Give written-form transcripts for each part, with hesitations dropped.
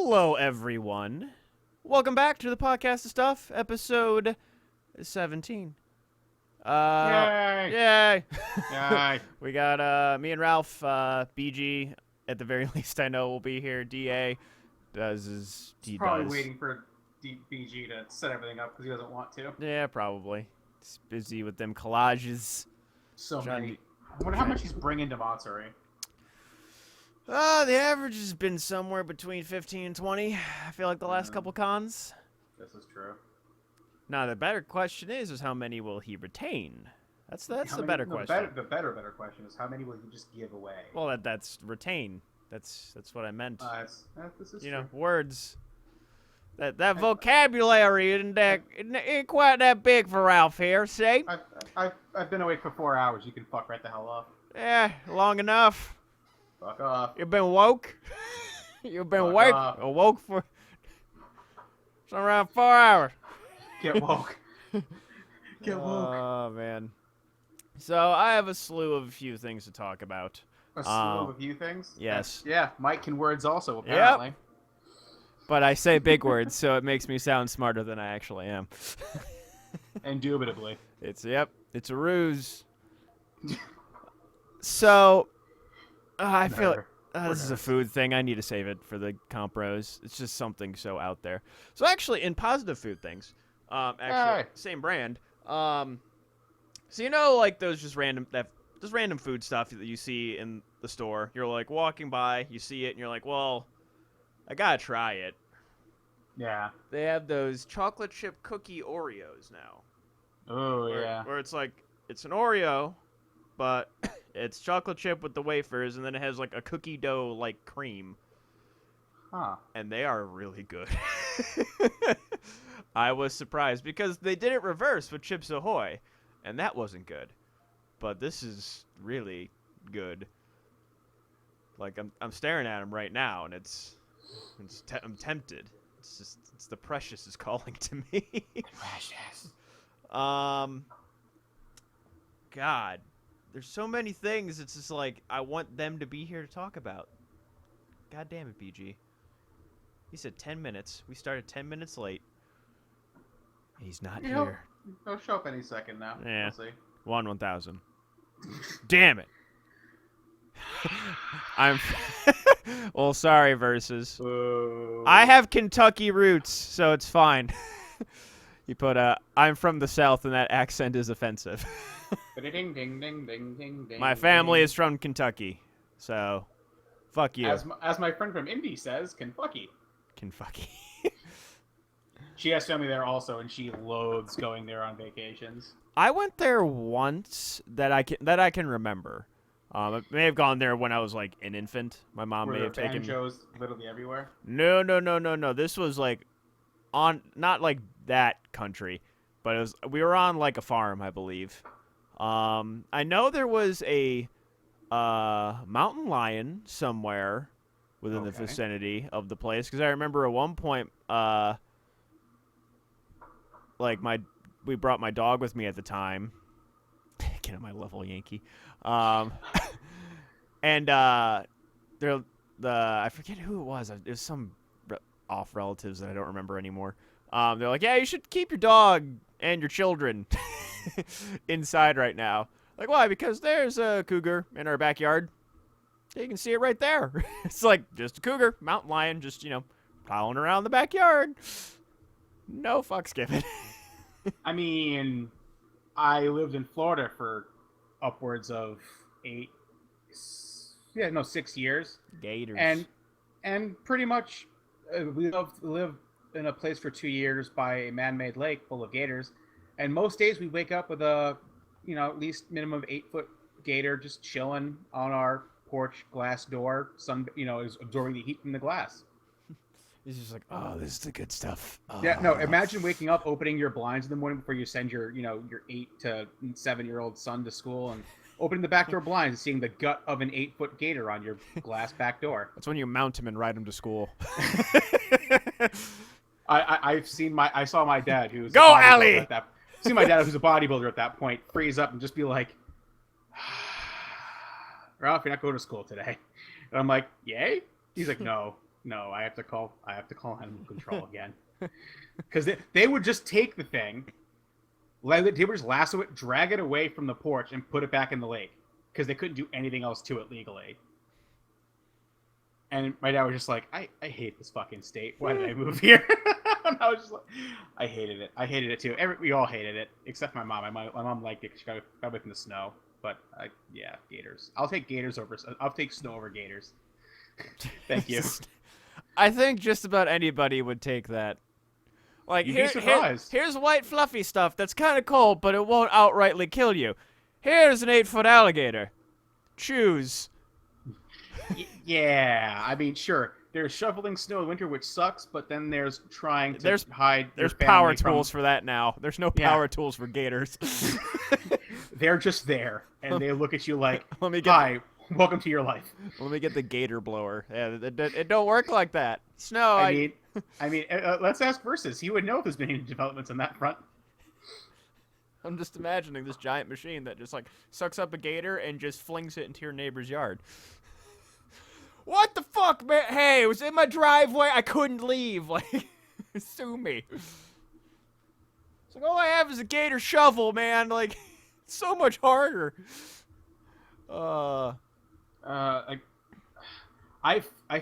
Hello, everyone. Welcome back to the Podcast of Stuff, episode 17. Yay! Yay! Yay! We got me and Ralph, BG, at the very least I know will be here. DA does as he He's probably does. waiting for BG to set everything up because he doesn't want to. Yeah, probably. He's busy with them collages. So Trying many. to- I wonder how much he's bringing to Matsuri. The average has been somewhere between 15 and 20. I feel like the last couple cons. This is true. Now, the better question is how many will he retain? That's the better question. The better question is how many will he just give away? Well, that's retain. That's what I meant. This is You true. know, words. That vocabulary ain't quite that big for Ralph here. See? I've been awake for 4 hours. You can fuck right the hell off. Yeah, long enough. Fuck off. You've been woke. You've been Fuck off. awoke for around 4 hours. Get woke. Get woke. Oh man. So I have a slew of few things to talk about. A slew of a few things. Yes. Yeah, Mike can words also apparently. Yep. But I say big words, so it makes me sound smarter than I actually am. Indubitably. It's a ruse. So, I feel like this is a food thing. I need to save it for the compros. It's just something so out there. So actually, in positive food things, same brand. So you know, like those just random food stuff that you see in the store. You're like walking by, you see it, and you're like, well, I gotta try it. Yeah. They have those chocolate chip cookie Oreos now. Oh yeah. Where it's like, it's an Oreo, but it's chocolate chip with the wafers, and then it has like a cookie dough like cream. Huh. And they are really good. I was surprised because they did it reverse with Chips Ahoy, and that wasn't good. But this is really good. Like I'm staring at them right now, and I'm tempted. It's the precious is calling to me. Precious. God, there's so many things. It's just like I want them to be here to talk about. God damn it, BG. He said 10 minutes. We started 10 minutes late. He's not here. He'll show up any second now. Yeah. We'll see. 1,000. Damn it. I'm. Well, sorry, Versus. I have Kentucky roots, so it's fine. You put I'm from the South, and that accent is offensive. Ding, ding, ding, ding, ding, ding, My family is from Kentucky, so fuck you. As my friend from Indy says, Kentucky. Kentucky. She has family there also, and she loathes going there on vacations. I went there once that I can remember. I may have gone there when I was like an infant. My mom may have taken me. Banjos literally everywhere. No. This was like on not like that country, but we were on like a farm, I believe. I know there was a mountain lion somewhere within the vicinity of the place because I remember at one point we brought my dog with me at the time. Get on my level, Yankee. And I forget who it was. It was some off relatives that I don't remember anymore. They're like, yeah, you should keep your dog and your children inside right now. Like, why? Because there's a cougar in our backyard. You can see it right there. It's like just a cougar, mountain lion, just, prowling around the backyard. No fucks given. I mean, I lived in Florida for upwards of 6 years. Gators. And pretty much we lived in a place for 2 years by a man-made lake full of gators. And most days we wake up with a, at least minimum 8-foot gator just chilling on our porch glass door, is absorbing the heat from the glass. It's just like, oh, this is the good stuff. Oh. Yeah, no, imagine waking up, opening your blinds in the morning before you send your 8 to 7-year-old son to school and opening the back door blinds and seeing the gut of an 8-foot gator on your glass back door. That's when you mount him and ride him to school. I saw my dad who's Go, Allie! See my dad who's a bodybuilder at that point freeze up and just be like, Ralph, you're not going to school today. And I'm like, yay? He's like, no. no, I have to call animal control again. Because they would just take the thing, they would just lasso it, drag it away from the porch, and put it back in the lake. Because they couldn't do anything else to it legally. And my dad was just like, I hate this fucking state. Why did I move here? And I was just like, I hated it. I hated it too. We all hated it, except my mom. My mom liked it because she got away from the snow. But yeah, gators. I'll take snow over gators. Thank you. I think just about anybody would take that. Like, You'd be surprised. Here's white fluffy stuff that's kind of cold, but it won't outrightly kill you. Here's an 8-foot alligator. Choose. Yeah, I mean, sure. There's shoveling snow in winter, which sucks, but then there's trying to hide. There's power tools for that now. There's no power tools for gators. They're just there, and they look at you like, Hi, welcome to your life. Let me get the gator blower. Yeah, it don't work like that. Snow. I mean, let's ask Versus. He would know if there's been any developments on that front. I'm just imagining this giant machine that just like sucks up a gator and just flings it into your neighbor's yard. What the fuck, man? Hey, it was in my driveway. I couldn't leave. Like, sue me. It's like, all I have is a gator shovel, man. Like, it's so much harder. I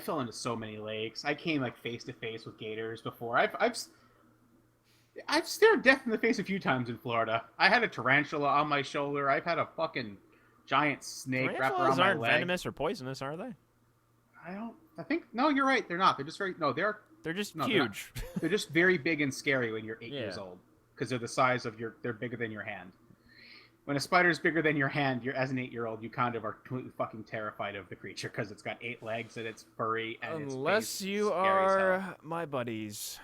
fell into so many lakes. I came like face to face with gators before. I've stared death in the face a few times in Florida. I had a tarantula on my shoulder. I've had a fucking giant snake wrap around my aren't leg. venomous or poisonous, are they? I think no, you're right. They're not. They're just They're just huge. They're just very big and scary when you're 8 years old because they're the size of they're bigger than your hand. When a spider's bigger than your hand, as an 8-year-old, you kind of are completely fucking terrified of the creature because it's got 8 legs and it's furry and unless you are my buddies.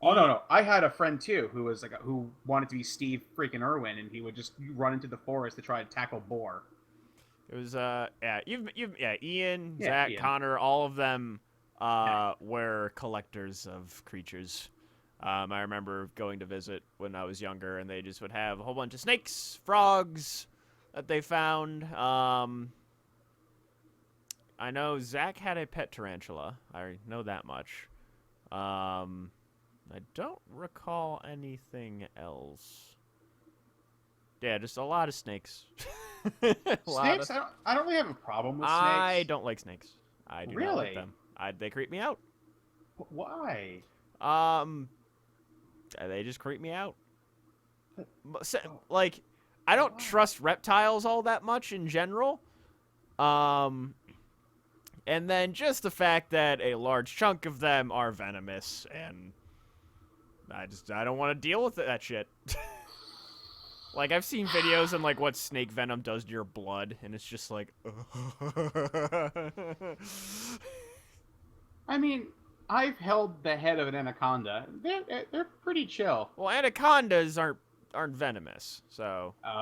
Oh no! I had a friend too who was who wanted to be Steve freaking Irwin, and he would just run into the forest to try to tackle boar. It was Ian, Zach, Ian. Connor, all of them were collectors of creatures. I remember going to visit when I was younger, and they just would have a whole bunch of snakes, frogs that they found. I know Zach had a pet tarantula. I know that much. I don't recall anything else. Yeah, just a lot of snakes. Snakes? I don't really have a problem with snakes. I don't like snakes. I do not like Really? them. They creep me out. Why? They just creep me out. Like, I don't trust reptiles all that much in general. And then just the fact that a large chunk of them are venomous, and I don't want to deal with that shit. Like, I've seen videos on, like, what snake venom does to your blood, and it's just like... I mean, I've held the head of an anaconda. They're pretty chill. Well, anacondas aren't venomous, so... Yeah,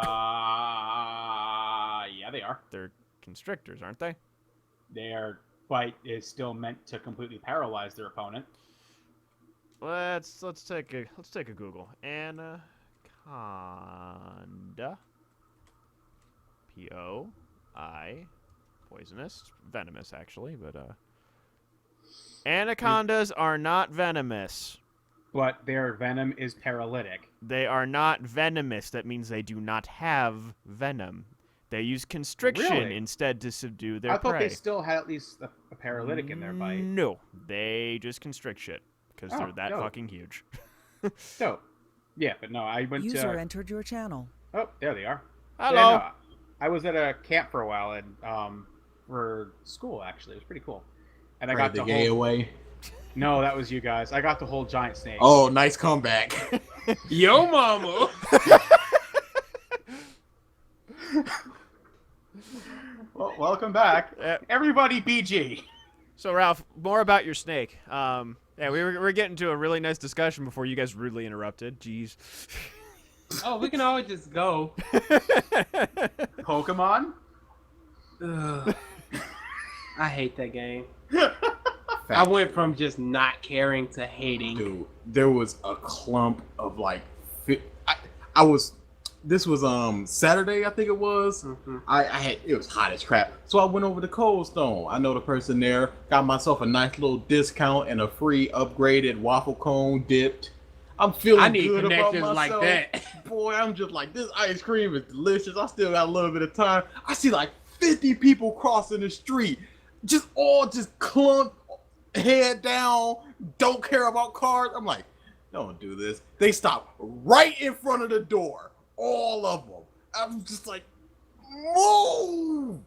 they are. They're constrictors, aren't they? Their bite is still meant to completely paralyze their opponent. Let's take a Google. Anaconda. P-O-I. Poisonous. Venomous, actually, but anacondas are not venomous. But their venom is paralytic. They are not venomous. That means they do not have venom. They use constriction Really? instead to subdue their I thought prey. they still had at least a paralytic in their bite. No, they just constrict shit because they're that dope. fucking huge. So, yeah, but no, I went User to... entered your channel. Oh, there they are. Hello. Yeah, no, I was at a camp for a while and for school actually. It was pretty cool. And I got the to gay hold... away. No, that was you guys. I got to hold giant snakes. Oh, nice comeback. Yo, mama. Well, welcome back, everybody. BG. So Ralph, more about your snake. Yeah, we were getting to a really nice discussion before you guys rudely interrupted. Jeez. Oh, we can always just go. Pokemon. Ugh. I hate that game. I went from just not caring to hating. Dude, there was a clump of like, I was this was Saturday, I think it was. Mm-hmm. It was hot as crap, so I went over to Cold Stone. I know the person there, got myself a nice little discount and a free upgraded waffle cone dipped. I'm feeling I need good about connections myself. like that. Boy, I'm just like, this ice cream is delicious. I still got a little bit of time. I see like 50 people crossing the street, just clumped, head down, don't care about cars. I'm like, don't do this. They stop right in front of the door, all of them. I'm just like, move.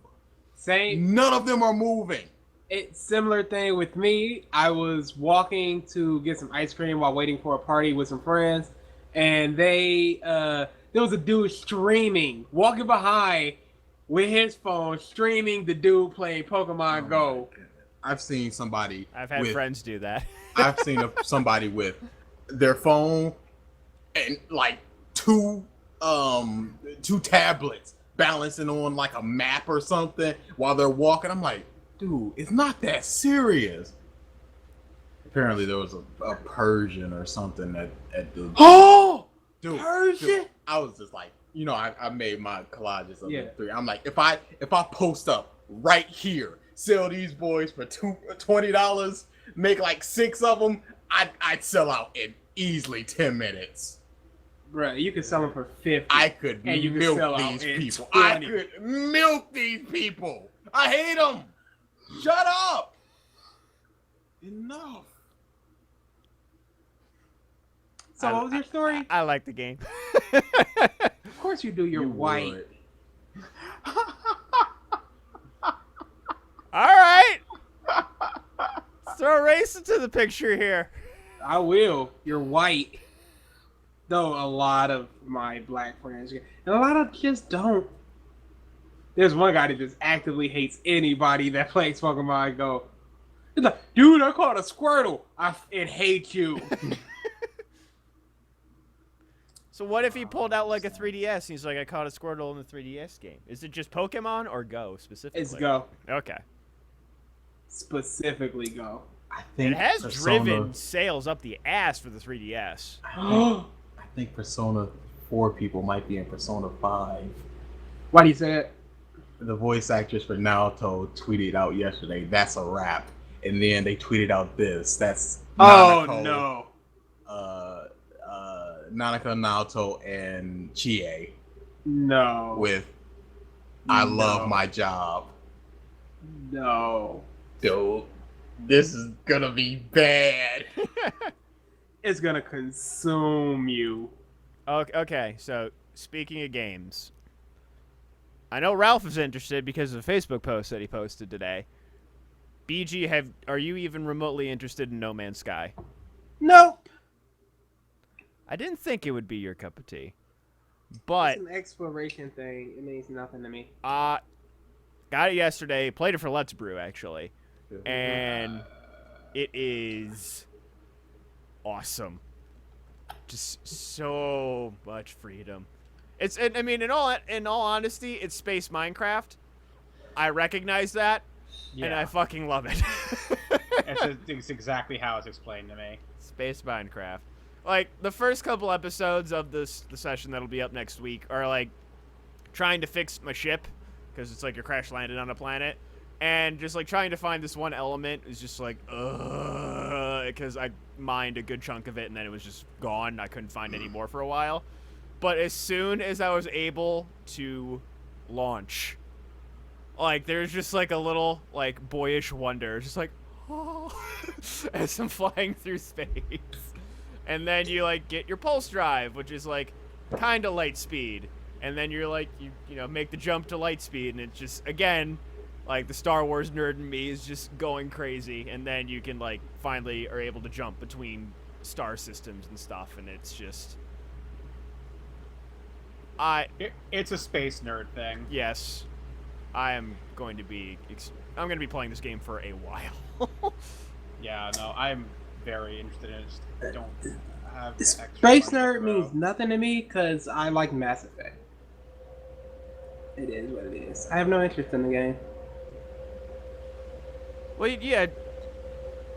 Same. None of them are moving. It's similar thing with me. I was walking to get some ice cream while waiting for a party with some friends, and there was a dude walking behind with his phone, streaming the dude playing Pokemon Go. I've seen somebody. I've had friends do that. I've seen somebody with their phone and like two tablets balancing on like a map or something while they're walking. I'm like, dude, it's not that serious. Apparently there was a Persian or something at the dude, Persian. Dude, I was just like, I made my collages of the three. I'm like, if I post up right here, sell these boys for $20, make like 6 of them, I'd sell out in easily 10 minutes. Right, you could sell them for $50. I could milk these people. I could milk these people. I hate them. Shut up. Enough. So what was your story? I like the game. Of course you do. You're white. Would. All right. Throw race into the picture here. I will. You're white. Though a lot of my black friends, and a lot of just don't. There's one guy that just actively hates anybody that plays Pokemon Go. He's like, dude, I caught a Squirtle. It hates you. So what if he pulled out like a 3DS and he's like, I caught a Squirtle in the 3DS game? Is it just Pokemon or Go specifically? It's Go. Okay. Specifically Go. I think It has Persona, driven sales up the ass for the 3DS. I think Persona 4 people might be in Persona 5. Why do you say that? The voice actress for Naruto tweeted out yesterday, that's a wrap. And then they tweeted out this. That's Nanako, no. Nanako, Naruto, and Chie No. with I love my job. No. Dude, this is gonna be bad. It's gonna consume you. Okay, so speaking of games, I know Ralph is interested because of a Facebook post that he posted today. BG, are you even remotely interested in No Man's Sky? Nope. I didn't think it would be your cup of tea, but It's an exploration thing. It means nothing to me. got it yesterday. Played it for Let's Brew actually, and it is awesome. Just so much freedom. I mean, in all honesty, it's space Minecraft. I recognize that, and I fucking love it. It's exactly how it's explained to me. Space Minecraft. Like, the first couple episodes of the session that'll be up next week are, like, trying to fix my ship, because it's like you're crash landed on a planet, and just, like, trying to find this one element is just, like, because I mined a good chunk of it, and then it was just gone. I couldn't find any more for a while. But as soon as I was able to launch, like, there's just, like, a little, like, boyish wonder. Just like, oh, as I'm flying through space. And then you, like, get your pulse drive, which is, like, kind of light speed. And then you're, like, you know, make the jump to light speed. And it's just, again, like, the Star Wars nerd in me is just going crazy. And then you can, like, finally are able to jump between star systems and stuff. And it's just... It's a space nerd thing. Yes. I'm going to be playing this game for a while. Yeah, no, I'm very interested in it. Just don't have the extra Space money, nerd bro. means nothing to me because I like Mass Effect. It is what it is. I have no interest in the game. Well, yeah.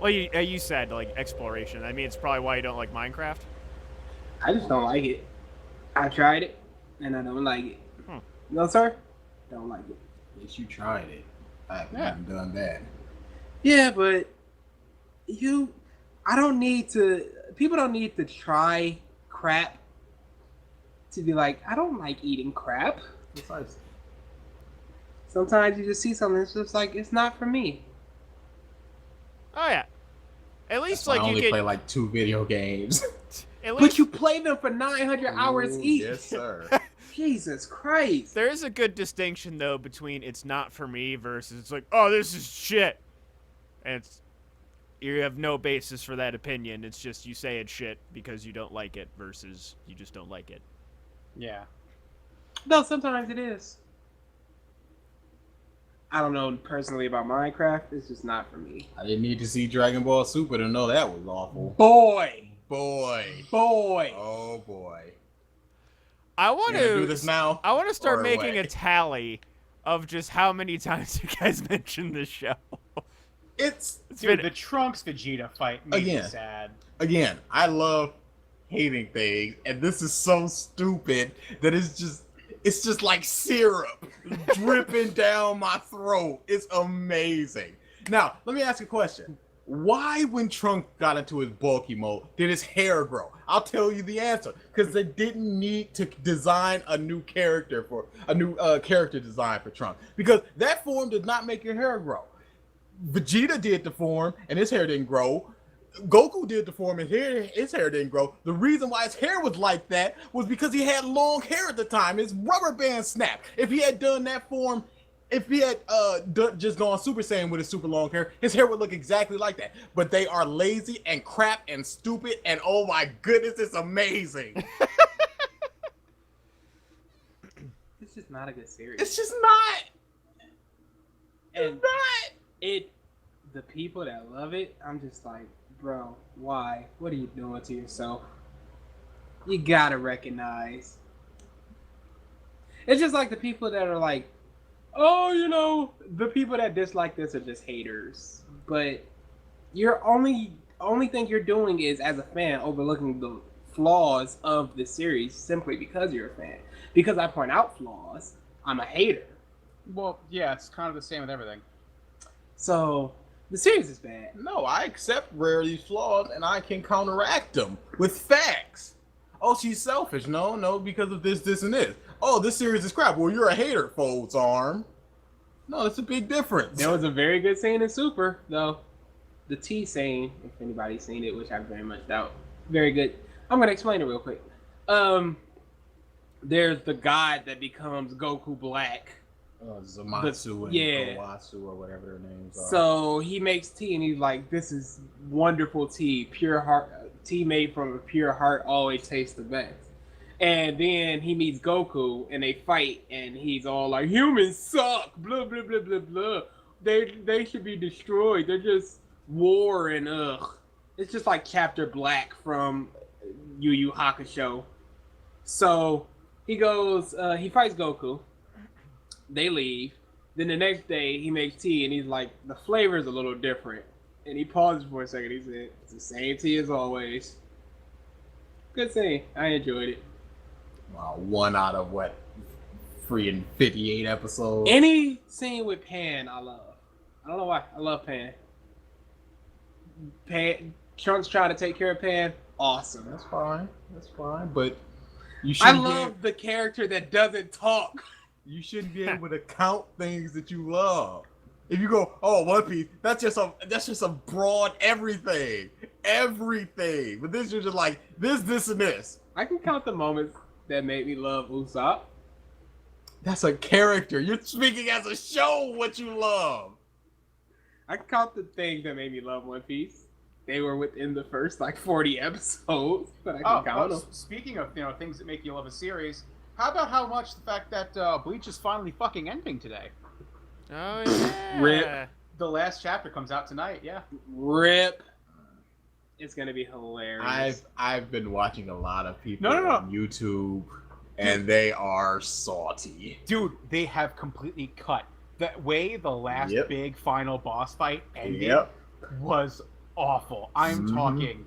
Well, you said, like, exploration. I mean, it's probably why you don't like Minecraft. I just don't like it. I tried it. and I don't like it. Hmm. No, sir, don't like it. At least you tried it. I haven't Yeah. even done that. Yeah, but I don't need to. People don't need to try crap to be like, I don't like eating crap. Besides, Sometimes you just see something, it's just like, it's not for me. Oh yeah. At least I like you only get play like 2 video games. at But least you play them for 900 hours Ooh, each. Yes, sir. Jesus Christ. there is a good distinction though between it's not for me versus it's like, oh, this is shit. And it's you have no basis for that opinion. It's just you say it's shit because you don't like it versus you just don't like it. Yeah. No, sometimes it is. I don't know personally about Minecraft. It's just not for me. I didn't need to see Dragon Ball Super to know that was awful. Boy. Boy. Oh boy. I want You're gonna do to this now? I want to start Or making what? a tally of just how many times you guys mentioned this show. It's It's Dude, been the Trunks Vegeta fight made me Again. sad. again, I love hating things, and this is so stupid that it's just like syrup dripping down my throat. It's amazing. Now, let me ask you a question. Why, when Trunk got into his bulky mode, did his hair grow? I'll tell you the answer. Because they didn't need to design a new character character design for Trunk. Because that form did not make your hair grow. Vegeta did the form, and his hair didn't grow. Goku did the form, and his hair didn't grow. The reason why his hair was like that was because he had long hair at the time. His rubber band snapped. If he had done that form, if he had just gone Super Saiyan with his super long hair, his hair would look exactly like that. But they are lazy and crap and stupid, and oh my goodness, it's amazing. It's just not a good series. It's just not. And It's not. the people that love it, I'm just like, bro, why? What are you doing to yourself? You gotta recognize. It's just like the people that are like, oh, you know, the people that dislike this are just haters. But you're only thing you're doing is, as a fan, overlooking the flaws of the series simply because you're a fan. Because I point out flaws, I'm a hater. Well, yeah, it's kind of the same with everything. So the series is bad. No, I accept Rarity's flaws, and I can counteract them with facts. Oh, she's selfish. No, because of this, and this. Oh, this series is crap. Well, you're a hater, Fold's arm. No, it's a big difference. There was a very good scene in Super, though. The T scene, if anybody's seen it, which I very much doubt. Very good. I'm gonna explain it real quick. There's the god that becomes Goku Black. Zamatsu and yeah. Kawasu or whatever their names are. So he makes tea and he's like, this is wonderful tea, pure heart, tea made from a pure heart always tastes the best. And then he meets Goku and they fight and he's all like, humans suck, blah, blah, blah, blah, blah. They should be destroyed. They're just war and ugh. It's just like Chapter Black from Yu Yu Hakusho. So he goes, he fights Goku. They leave. Then the next day, he makes tea, and he's like, the flavor is a little different. And he pauses for a second. He said, it's the same tea as always. Good scene. I enjoyed it. Wow, 1 out of what? 58 episodes? Any scene with Pan, I love. I don't know why. I love Pan. Trunks trying to take care of Pan. Awesome. That's fine. But you I shouldn't love the character that doesn't talk. You shouldn't be able to count things that you love. If you go, oh, One Piece, that's just a broad everything. But this you're just like this, and this. I can count the moments that made me love Usopp. That's a character. You're speaking as a show what you love. I can count the things that made me love One Piece. They were within the first 40 episodes, but I can count them. Speaking of things that make you love a series, how about how much the fact that Bleach is finally fucking ending today? Oh yeah. Rip. The last chapter comes out tonight. Yeah. Rip. It's gonna be hilarious. I've been watching a lot of people No. on YouTube, and they are salty. Dude, they have completely cut the way the last Yep. big final boss fight ended Yep. was awful. I'm Mhm. talking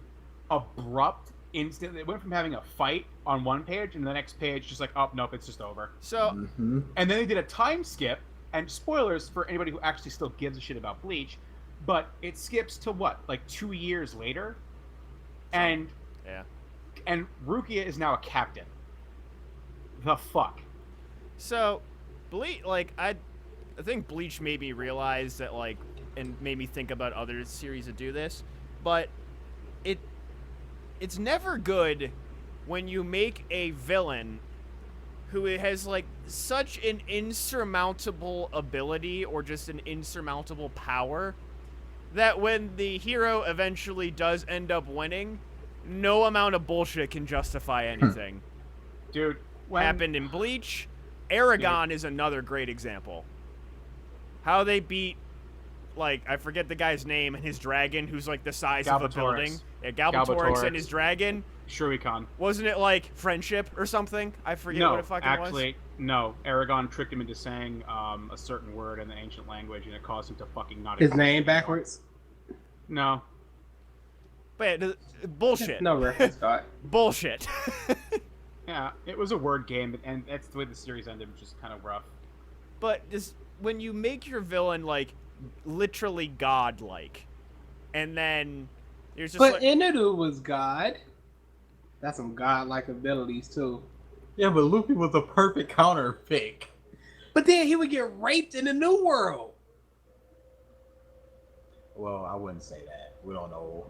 abrupt instantly. It went from having a fight on one page and the next page just like, oh nope, it's just over. So And then they did a time skip, and spoilers for anybody who actually still gives a shit about Bleach, but it skips to what, like 2 years later, and Rukia is now a captain. The fuck. So, Bleach, like, I think Bleach made me realize that, like, and made me think about other series that do this, but it's never good when you make a villain who has, like, such an insurmountable ability or just an insurmountable power that when the hero eventually does end up winning, no amount of bullshit can justify anything. Dude, Happened in Bleach. Aragon is another great example. How they beat, like, I forget the guy's name, and his dragon, who's like the size of a building. Yeah, Galbatorix and his dragon. Shuriken. Wasn't it like friendship or something? I forget what it fucking was. No, actually, no. Aragon tricked him into saying a certain word in the ancient language, and it caused him to fucking not. His name backwards? No. But yeah, bullshit. No reference, Scott. Bullshit. Yeah, it was a word game, and that's the way the series ended, which is kind of rough. But when you make your villain, like, literally godlike, and then there's just But like... Enelu was God. That's some godlike abilities, too. Yeah, but Luffy was a perfect counter pick. But then he would get raped in the New World. Well, I wouldn't say that. We don't know.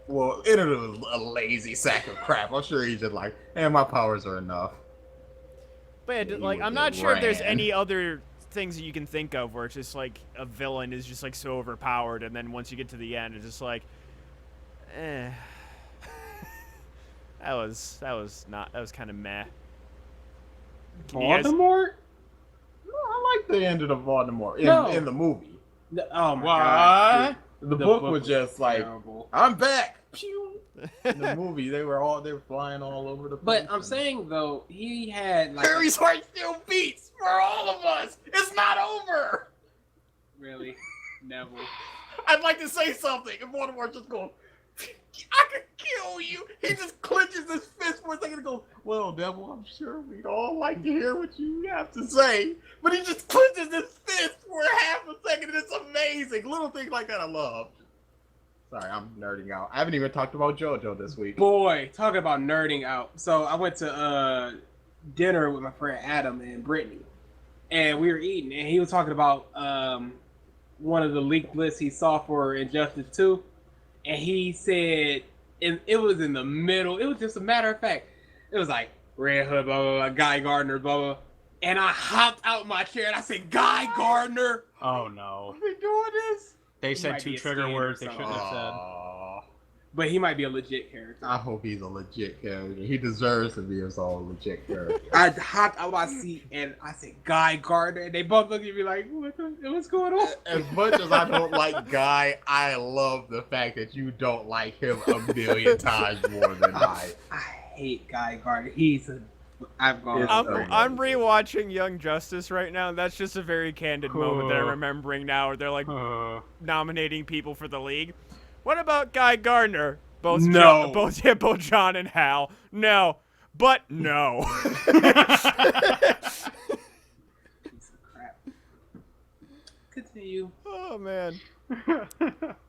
Well, Enelu was a lazy sack of crap. I'm sure he's just like, hey, my powers are enough. But yeah, like, I'm not sure if there's any other things that you can think of where it's just like a villain is just like so overpowered, and then once you get to the end, it's just like, that was kind of meh. Voldemort? No, I like the end of the Voldemort in the movie. Oh my god. The book was just like, terrible. I'm back. Pew. In the movie, they were flying all over the place. But I'm saying though, he had like Harry's heart still beats for all of us. It's not over. Really, Neville. I'd like to say something, and Voldemort just goes, I could kill you. He just clenches his fist for a second and goes, well, Devil, I'm sure we'd all like to hear what you have to say. But he just clenches his fist for half a second, and it's amazing. Little things like that I love. Sorry, I'm nerding out. I haven't even talked about JoJo this week. Boy, talking about nerding out. So I went to dinner with my friend Adam and Brittany, and we were eating, and he was talking about one of the leaked lists he saw for Injustice 2, and he said it was in the middle. It was just a matter of fact. It was like Red Hood, blah blah blah, Guy Gardner, blah blah. And I hopped out my chair and I said, Guy Gardner. Oh no. Are they doing this? They said 2 trigger words they shouldn't have said. But he might be a legit character. I hope he's a legit character. He deserves to be his own legit character. I hopped out my seat and I said, Guy Gardner. And they both looked at me like, what's going on? As much as I don't like Guy, I love the fact that you don't like him a million times more than I. I hate Guy Gardner. I'm rewatching Young Justice right now, and that's just a very candid moment that I'm remembering now, where they're like nominating people for the league. What about Guy Gardner? Both John and Hal. No, but no. Continue. Oh man.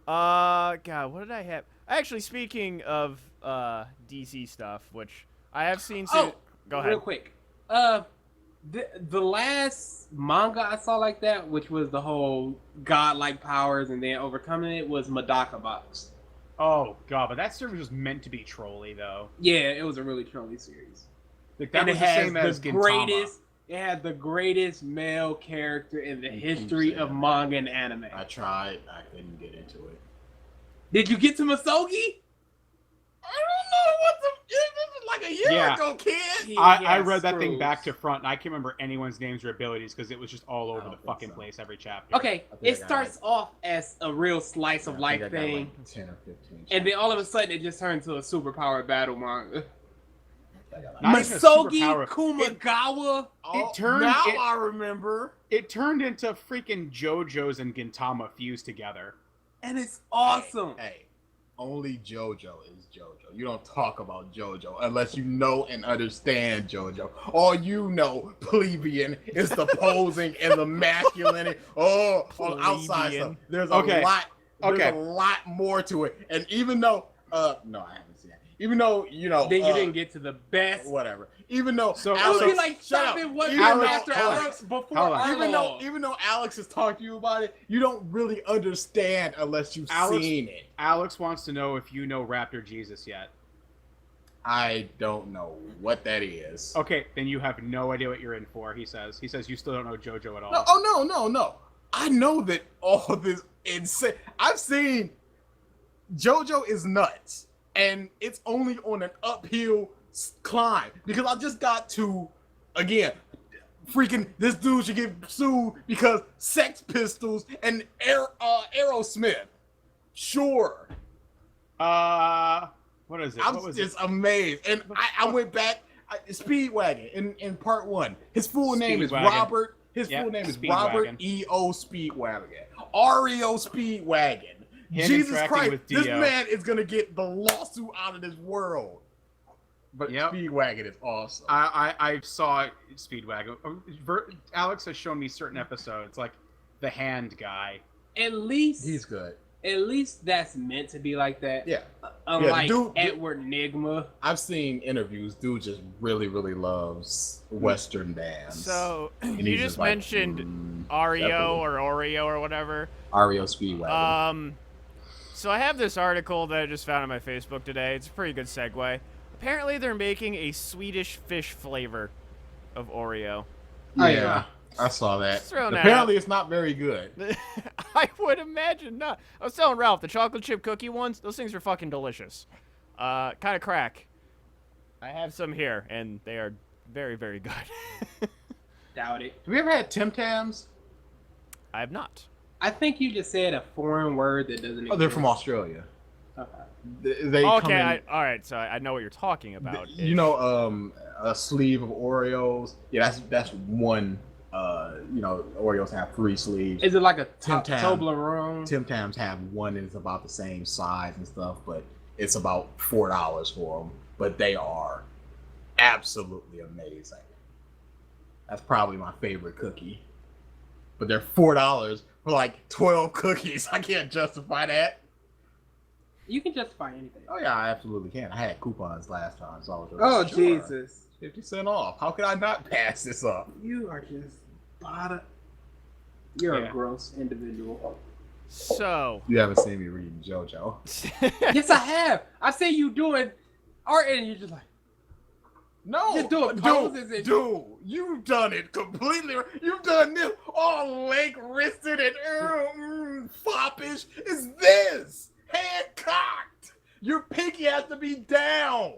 God, what did I have? Actually, speaking of DC stuff, which I have seen. Go ahead. Real quick. The last manga I saw like that, which was the whole godlike powers and then overcoming it, was Medaka Box. Oh god, but that series was meant to be trolly though. Yeah, it was a really trolly series. Like, that was the same as Gintama. It had the greatest male character in the history of manga and anime. I tried. I couldn't get into it. Did you get to Masogi? I don't know what this is like a year ago, kid. I read that thing back to front, and I can't remember anyone's names or abilities because it was just all over the fucking place every chapter. Okay, it starts off as a real slice of life thing, 10 or 15 and then all of a sudden it just turns into a superpowered battle manga. Masogi Kumagawa. I remember. It turned into freaking JoJo's and Gintama fused together. And it's awesome. Hey, only JoJo is JoJo. You don't talk about JoJo unless you know and understand JoJo. All you know, plebeian, is the posing and the masculine. Oh, on outside stuff. There's a lot. There's a lot more to it. And even though, no, I haven't seen that. Even though, you know, then you didn't get to the best. Whatever. Even though so Alex, it would be like stopping what after Alex before Arlo. Even though Alex has talked to you about it, you don't really understand unless you've seen it. Alex wants to know if you know Raptor Jesus yet. I don't know what that is. Okay, then you have no idea what you're in for. He says you still don't know JoJo at all. No, oh no. I know that all this insane. I've seen JoJo is nuts, and it's only on an uphill climb because I just got to, again, freaking this dude should get sued because Sex Pistols and Aerosmith. Sure. What is it? I'm just amazed, and I went back. Speedwagon in part 1. His full name is Robert. His full name is Robert E.O. Speedwagon. Oreo Speedwagon. Jesus Christ, this man is gonna get the lawsuit out of this world. But Speedwagon is awesome. I saw Speedwagon. Alex has shown me certain episodes, like the hand guy. At least he's good. At least that's meant to be like that. Yeah. Unlike Edward Nigma. I've seen interviews. Dude just really, really loves Western dance. So you just mentioned Oreo or Oreo or whatever. Oreo Speedwagon. So I have this article that I just found on my Facebook today. It's a pretty good segue. Apparently they're making a Swedish fish flavor of Oreo. Yeah. I saw that. Apparently it's not very good. I would imagine not. I was telling Ralph, the chocolate chip cookie ones, those things are fucking delicious. Kind of crack. I have some here, and they are very, very good. Doubt it. Have you ever had Tim Tams? I have not. I think you just said a foreign word that doesn't exist. Oh, they're from Australia. Okay. All right, so I know what you're talking about. You know, a sleeve of Oreos. Yeah, that's one. You know, Oreos have 3 sleeves. Is it like a Toblerone? Tim Tams have one, and it's about the same size and stuff, but it's about $4 for them. But they are absolutely amazing. That's probably my favorite cookie. But they're $4 for like 12 cookies. I can't justify that. You can justify anything. Oh yeah, I absolutely can. I had coupons last time, so I was like, Jesus. 50% off. How could I not pass this up? You are just You're a gross individual. So you haven't seen me reading JoJo. Yes, I have. I see you doing art, and you're just like, no, just doing poses. Dude, you've done it completely. You've done this all leg-wristed and foppish. Is this hand cocked? Your pinky has to be down.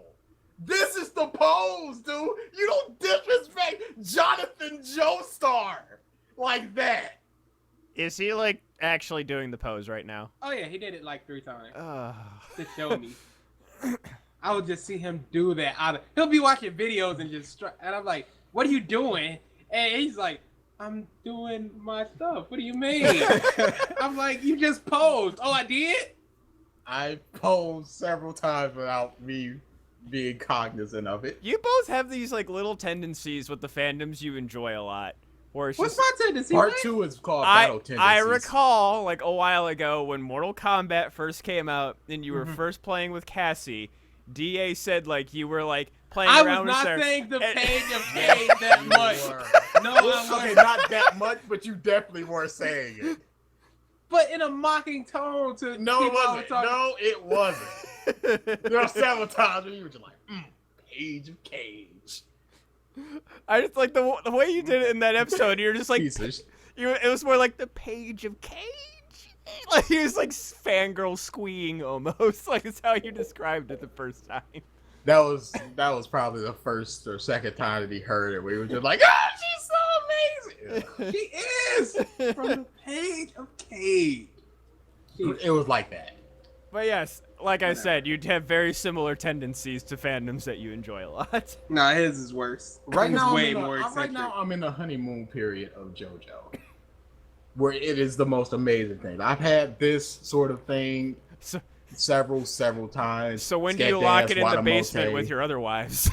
This is the pose, dude. You don't disrespect Jonathan Joestar like that. Is he like actually doing the pose right now? Oh yeah, he did it like 3 times to show me. I would just see him do that. He'll be watching videos and and I'm like, "What are you doing?" And he's like, "I'm doing my stuff." What do you mean? I'm like, "You just posed." Oh, I did. I posed several times without me being cognizant of it. You both have these like little tendencies with the fandoms you enjoy a lot. What's my tendency? Part 2 is called Battle Tendencies. I recall like a while ago when Mortal Kombat first came out and you were first playing with Cassie. DA said like you were like playing around with her. I was not saying the page of Cade that much. No, I wasn't. Okay, not that much, but you definitely were saying it. But in a mocking tone to No, it wasn't. No, it wasn't. There are several times where you were just like, Page of Cage. I just like the way you did it in that episode. You're just like, Pieces. It was more like the Page of Cage. Like he was like fangirl squeeing almost. Like it's how you described it the first time. That was probably the first or second time that he heard it. We were just like, she's so amazing. She is from the Page of Cage. It was like that. But yes, like I said, you'd have very similar tendencies to fandoms that you enjoy a lot. Nah, his is worse. Right now, Right now I'm in the honeymoon period of JoJo, where it is the most amazing thing. I've had this sort of thing So, several times. so when do you Scat lock Dance, it in the Wadamote. basement with your other wives?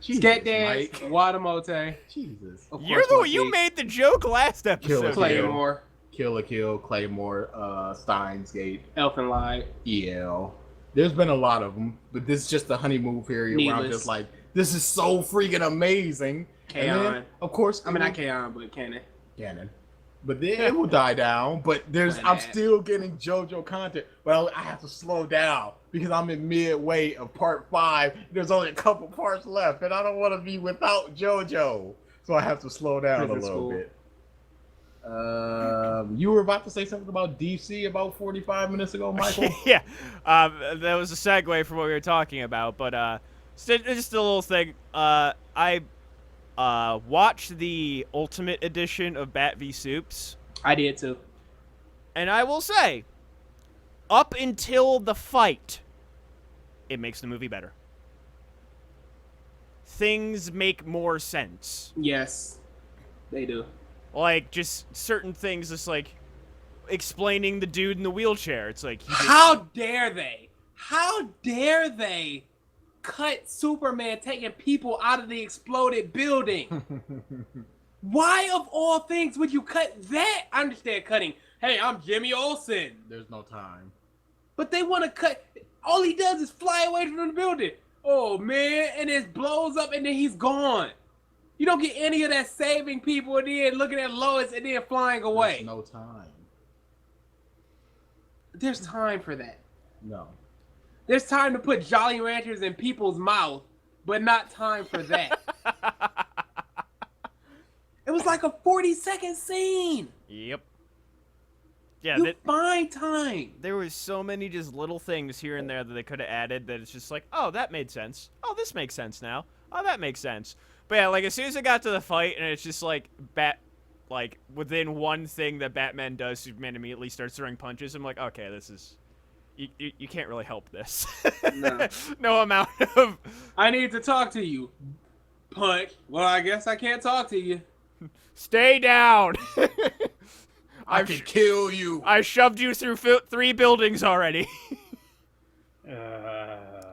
Jesus, Scat Dance, Mike. Wadamote. Jesus. Of You're course, the One you Piece. made the joke last episode. Claymore, Kill la Kill, Claymore, Steins Gate, Elfin Lied. EL. There's been a lot of them, but this is just the honeymoon period where I'm Needless. just like, this is so freaking amazing. And then, K-On. of course, I mean, not K-On, but Canon. Canon. But then it will die down. But I'm still getting JoJo content. Well, I have to slow down because I'm in midway of part 5. There's only a couple parts left, and I don't want to be without JoJo. So I have to slow down a little bit. You were about to say something about DC about 45 minutes ago, Michael? Yeah, that was a segue from what we were talking about, but just a little thing. I watched the Ultimate Edition of Bat v Soups, I did too. and I will say, up until the fight, it makes the movie better. Things make more sense. Yes, they do. Like, just certain things, just like explaining the dude in the wheelchair. It's like, How dare they? How dare they cut Superman taking people out of the exploded building? Why, of all things, would you cut that? I understand cutting. Hey, I'm Jimmy Olsen. There's no time. But they want to cut. All he does is fly away from the building. Oh, man. And it blows up and then he's gone. You don't get any of that saving people and then looking at Lois and then flying away. There's no time. There's time for that. No. There's time to put Jolly Ranchers in people's mouth, but not time for that. It was like a 40-second scene. Yep. Yeah, You find time. there was so many just little things here and there that they could have added that it's just like, oh, that made sense. Oh, this makes sense now. Oh, that makes sense. But yeah, like as soon as it got to the fight and it's just like like within one thing that Batman does, Superman immediately starts throwing punches. I'm like, okay, this is you can't really help this. No. No amount of I need to talk to you. Punch. Well, I guess I can't talk to you. stay down. I can kill you. I shoved you through 3 buildings already.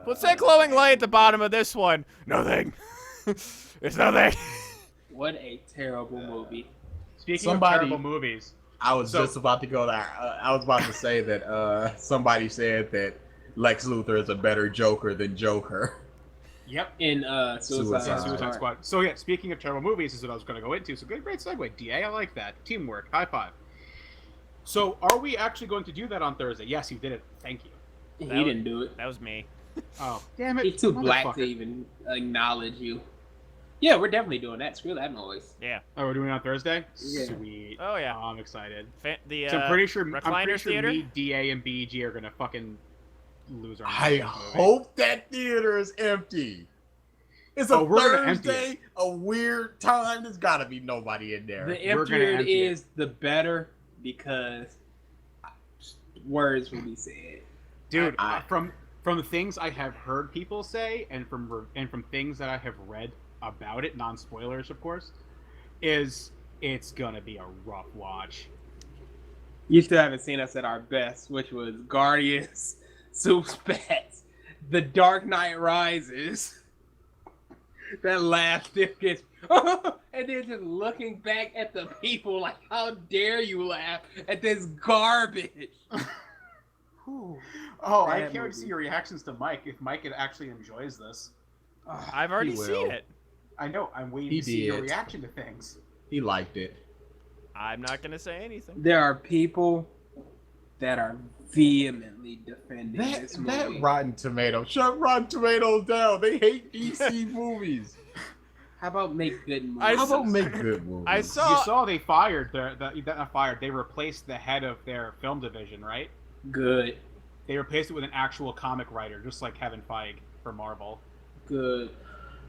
What's that glowing light at the bottom of this one? Nothing. It's nothing. What a terrible movie. Speaking Somebody- of terrible movies, I was just about to go there. I was about to say that somebody said that Lex Luthor is a better Joker than Joker. yep, In Suicide. Suicide Squad. So yeah, speaking of terrible movies, is what I was going to go into. So great segue, DA. I like that. Teamwork. High five. So are we actually going to do that on Thursday? Yes, you did it. Thank you. He didn't do it. That was me. Oh, damn it. He's too black to motherfucker. even acknowledge you. Yeah, we're definitely doing that. Screw that noise. Yeah. Oh, we're doing it on Thursday? Yeah. Sweet. Oh yeah. I'm excited. The So I'm pretty sure Recliner Theater? me, DA, and BG are going to fucking lose our I minds. in this movie. hope that theater is empty. It's a Oh, we're gonna empty Thursday, a weird time. There's got to be nobody in there. The We're gonna emptier it empty it. is, the better, because words will be said. Dude, I- from the things I have heard people say, and from things that I have read about it, non-spoilers, of course, is it's gonna be a rough watch. You still haven't seen us at our best, which was Guardians, Soups Bats, The Dark Knight Rises. That laugh still gets, and then just looking back at the people like, how dare you laugh at this garbage? Oh, I Bad can't wait to see movie. your reactions to Mike. If Mike actually enjoys this, I've already He will. seen it. I know. I'm waiting He to see your did. reaction to things. He liked it. I'm not gonna say anything. There are people that are vehemently defending this movie. That Rotten Tomatoes. Shut Rotten Tomatoes down. They hate DC movies. How about make good movies? I How saw- about make good movies? I You saw. saw they fired not fired. They replaced the head of their film division, right? Good, They replaced it with an actual comic writer, just like Kevin Feige for Marvel. good.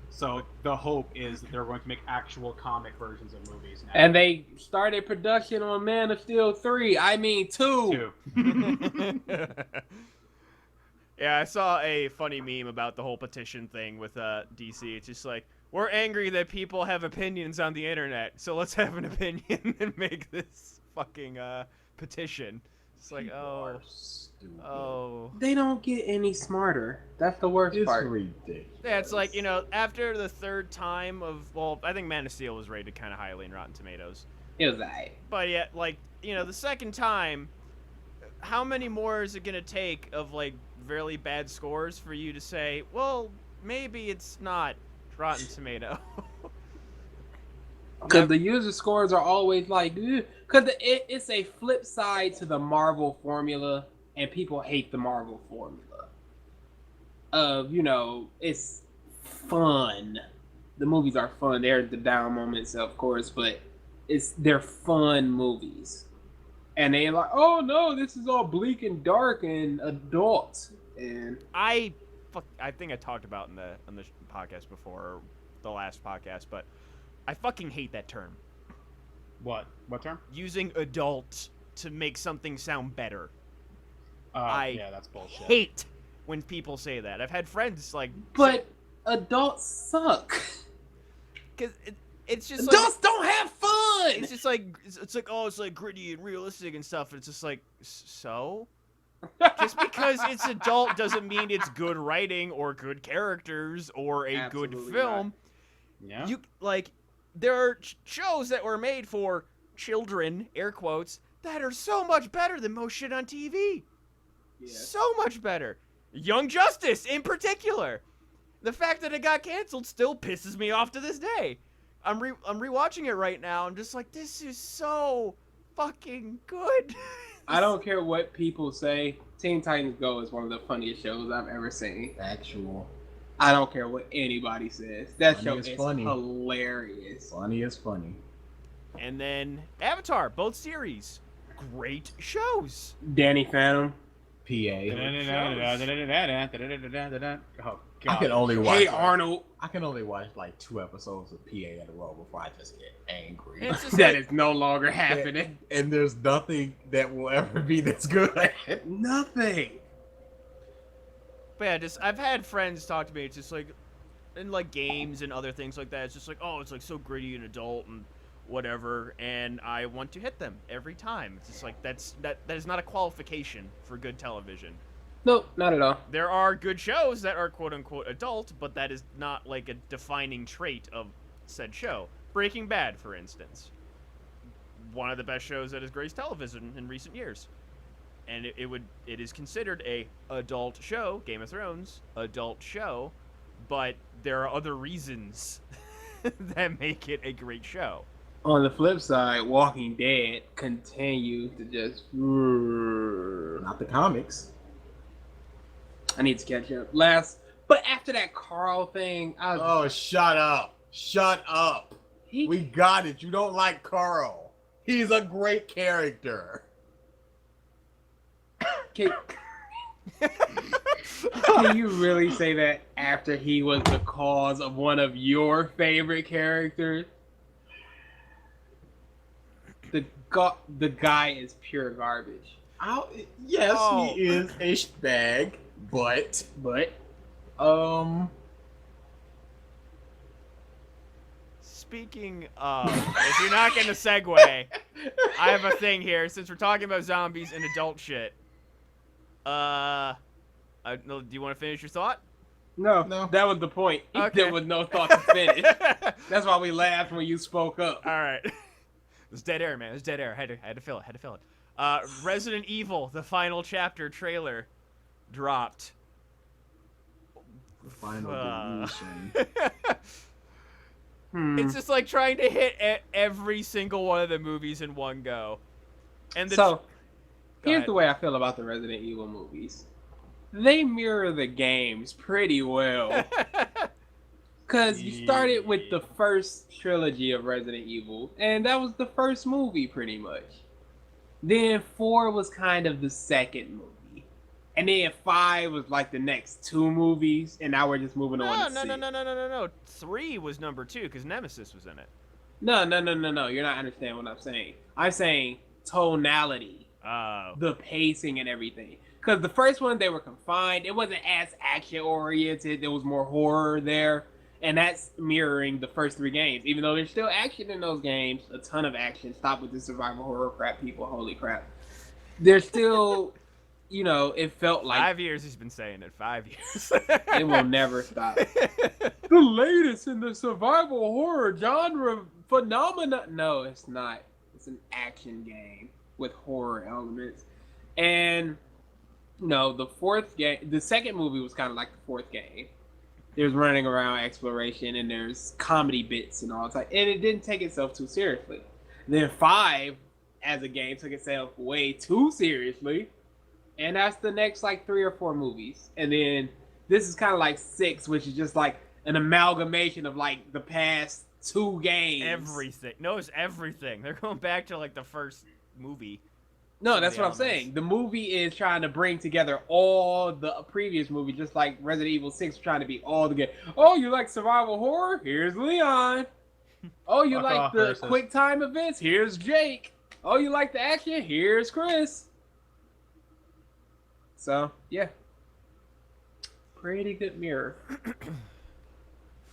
So the hope is that they're going to make actual comic versions of movies now. And they started production on Man of Steel 3. I mean 2. Two. Yeah, I saw a funny meme about the whole petition thing with DC. It's just like, we're angry that people have opinions on the internet, so let's have an opinion and make this fucking petition. It's like, People oh, are stupid. oh. They don't get any smarter. That's the worst It's part. ridiculous. Yeah, it's like, you know, after the third time of, well, I think Man of Steel was rated kind of highly in Rotten Tomatoes. It was alright. But yet, like, you know, the second time, how many more is it going to take of, like, really bad scores for you to say, well, maybe it's not Rotten Tomato? Because the user scores are always like, because it's a flip side to the Marvel formula, and people hate the Marvel formula. You know, it's fun. The movies are fun. They're the down moments, of course, but they're fun movies. And they're like, oh no, this is all bleak and dark and adult. And I think I talked about on the podcast before, or the last podcast, but I fucking hate that term. What term? Using adult to make something sound better. Yeah, that's bullshit. Hate when people say that. I've had friends like, but adults suck. because it's just Adults don't have fun. it's just like it's like, oh, it's like gritty and realistic and stuff. It's just like, so just because it's adult doesn't mean it's good writing or good characters or a Absolutely good film. Yeah. You like, there are shows that were made for children, air quotes, that are so much better than most shit on TV. Yeah. So much better. Young Justice, in particular. The fact that it got canceled still pisses me off to this day. I'm rewatching it right now. I'm just like, this is so fucking good. I don't care what people say. Teen Titans Go is one of the funniest shows I've ever seen. Actual. I don't care what anybody says. That Funny show is is funny. hilarious. Funny is funny. And then Avatar, both series, great shows. Danny Phantom. PA. Oh I god. can only watch. Hey Arnold. I can only watch like 2 episodes of PA in a row before I just get angry. It's just That like, is no longer happening. And there's nothing that will ever be this good. Nothing. but yeah, just I've had friends talk to me. It's just like, in like games and other things like that. It's just like, oh, it's like so gritty and adult and whatever, and I want to hit them every time. It's just like that is not a qualification for good television. Nope, not at all. There are good shows that are quote unquote adult, but that is not like a defining trait of said show. Breaking Bad, for instance, one of the best shows that has graced television in recent years, and it is considered a adult show. Game of Thrones, adult show, but there are other reasons that make it a great show. On the flip side, Walking Dead continues to just. Not the comics. I need to catch up. But after that Carl thing, I was. Oh, shut up. Shut up. We got it. You don't like Carl. He's a great character. Can you really say that after he was the cause of one of your favorite characters? The guy is pure garbage. Yes, Oh. he is a bag, but Speaking of, if you're not going to segue, I have a thing here. Since we're talking about zombies and adult shit, no, do you want to finish your thought? No, No. that was the point. Okay. There was no thought to finish. That's why we laughed when you spoke up. All right. It was dead air, man. It was dead air. Had to fill it. Resident Evil, the final chapter trailer dropped. the final deletion. It's just like trying to hit every single one of the movies in one go. And the So, Go here's ahead. the way I feel about the Resident Evil movies. They mirror the games pretty well. Because you started with the first trilogy of Resident Evil, and that was the first movie pretty much. Then 4 was kind of the second movie. And then 5 was like the next 2 movies, and now we're just moving on to 6. No. 3 was number 2 because Nemesis was in it. No. You're not understanding what I'm saying. I'm saying tonality, Oh. the pacing and everything. Because the first one, they were confined. It wasn't as action-oriented. There was more horror there. And that's mirroring the first 3 games. Even though there's still action in those games, a ton of action. Stop with the survival horror crap, people. Holy crap. there's still, you know, it felt like 5 years he's been saying it. 5 years. it will never stop. The latest in the survival horror genre phenomena. No, it's not. It's an action game with horror elements. And no, the second movie was kind of like the fourth game. There's running around exploration and there's comedy bits and all that, and it didn't take itself too seriously. Then 5, as a game, took itself way too seriously, and that's the next like 3 or 4 movies. And then this is kind of like 6, which is just like an amalgamation of like the past 2 games. Everything. No, it's everything. They're going back to like the first movie. No, that's what I'm saying. The movie is trying to bring together all the previous movies, just like Resident Evil 6 trying to be all together. Oh, you like survival horror? Here's Leon. Oh, you like the quick time events? Here's Jake. Oh, you like the action? Here's Chris. So, yeah. Pretty good mirror.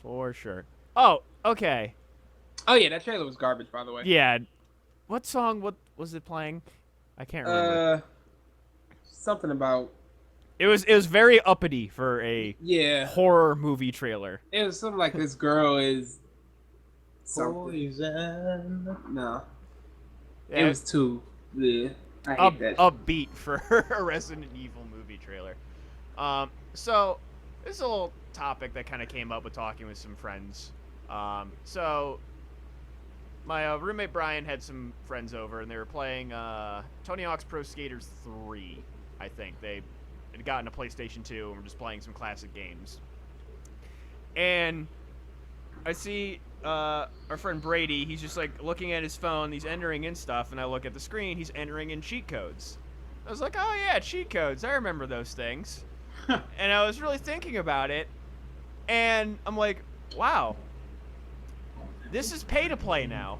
For sure. Oh, okay. Oh, yeah, that trailer was garbage, by the way. Yeah. What song? What was it playing? I can't remember. Something about. It was very uppity for a horror movie trailer. It was something like this girl is poison. No, it was too. Yeah, I hate that. Upbeat for a Resident Evil movie trailer. So this is a little topic that kind of came up with talking with some friends. So my roommate Brian had some friends over, and they were playing Tony Hawk's Pro Skaters 3, I think. They had gotten a PlayStation 2 and were just playing some classic games. And I see our friend Brady, he's just like looking at his phone, he's entering in stuff, and I look at the screen, he's entering in cheat codes. I was like, oh yeah, cheat codes, I remember those things. And I was really thinking about it, and I'm like, wow. This is pay to play now.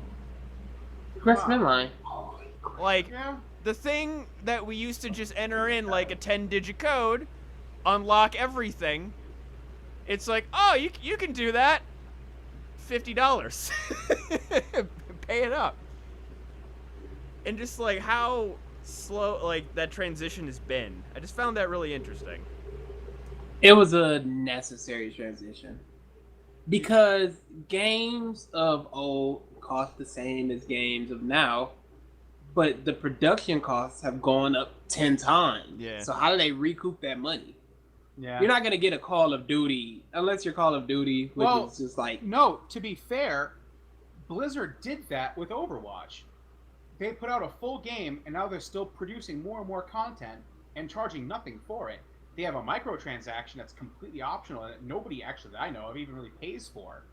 Chris Midline. Like, the thing that we used to just enter in like a 10-digit code, unlock everything. It's like, oh, you can do that. $50. Pay it up. And just like how slow like that transition has been. I just found that really interesting. It was a necessary transition. Because games of old cost the same as games of now, but the production costs have gone up 10 times. Yeah. So how do they recoup that money? Yeah. You're not going to get a Call of Duty, unless you're Call of Duty, which is just like... No, to be fair, Blizzard did that with Overwatch. They put out a full game, and now they're still producing more and more content and charging nothing for it. They have a microtransaction that's completely optional and that nobody actually that I know of even really pays for.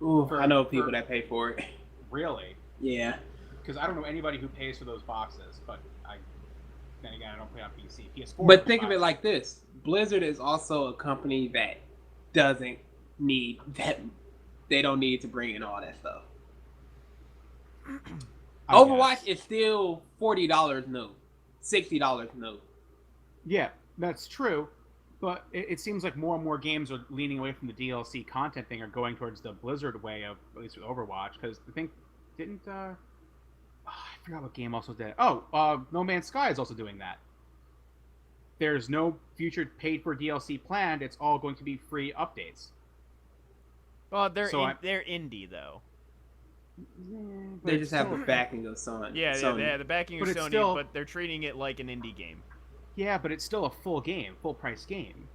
Ooh, I know people that pay for it. Really? Yeah. Because I don't know anybody who pays for those boxes, but then again, I don't play on PC. PS4. But think of it like this. Blizzard is also a company that doesn't need that. They don't need to bring in all that stuff. Overwatch is still $40 new, $60 new. Yeah, that's true. But it seems like more and more games are leaning away from the DLC content thing or going towards the Blizzard way of, at least with Overwatch. Because I think, I forgot what game also did. No Man's Sky is also doing that. There's no future paid for DLC planned. It's all going to be free updates. Well, they're indie though. They just have the backing of Sony. Yeah, the backing of Sony, but they're treating it like an indie game. Yeah, but it's still a full price game.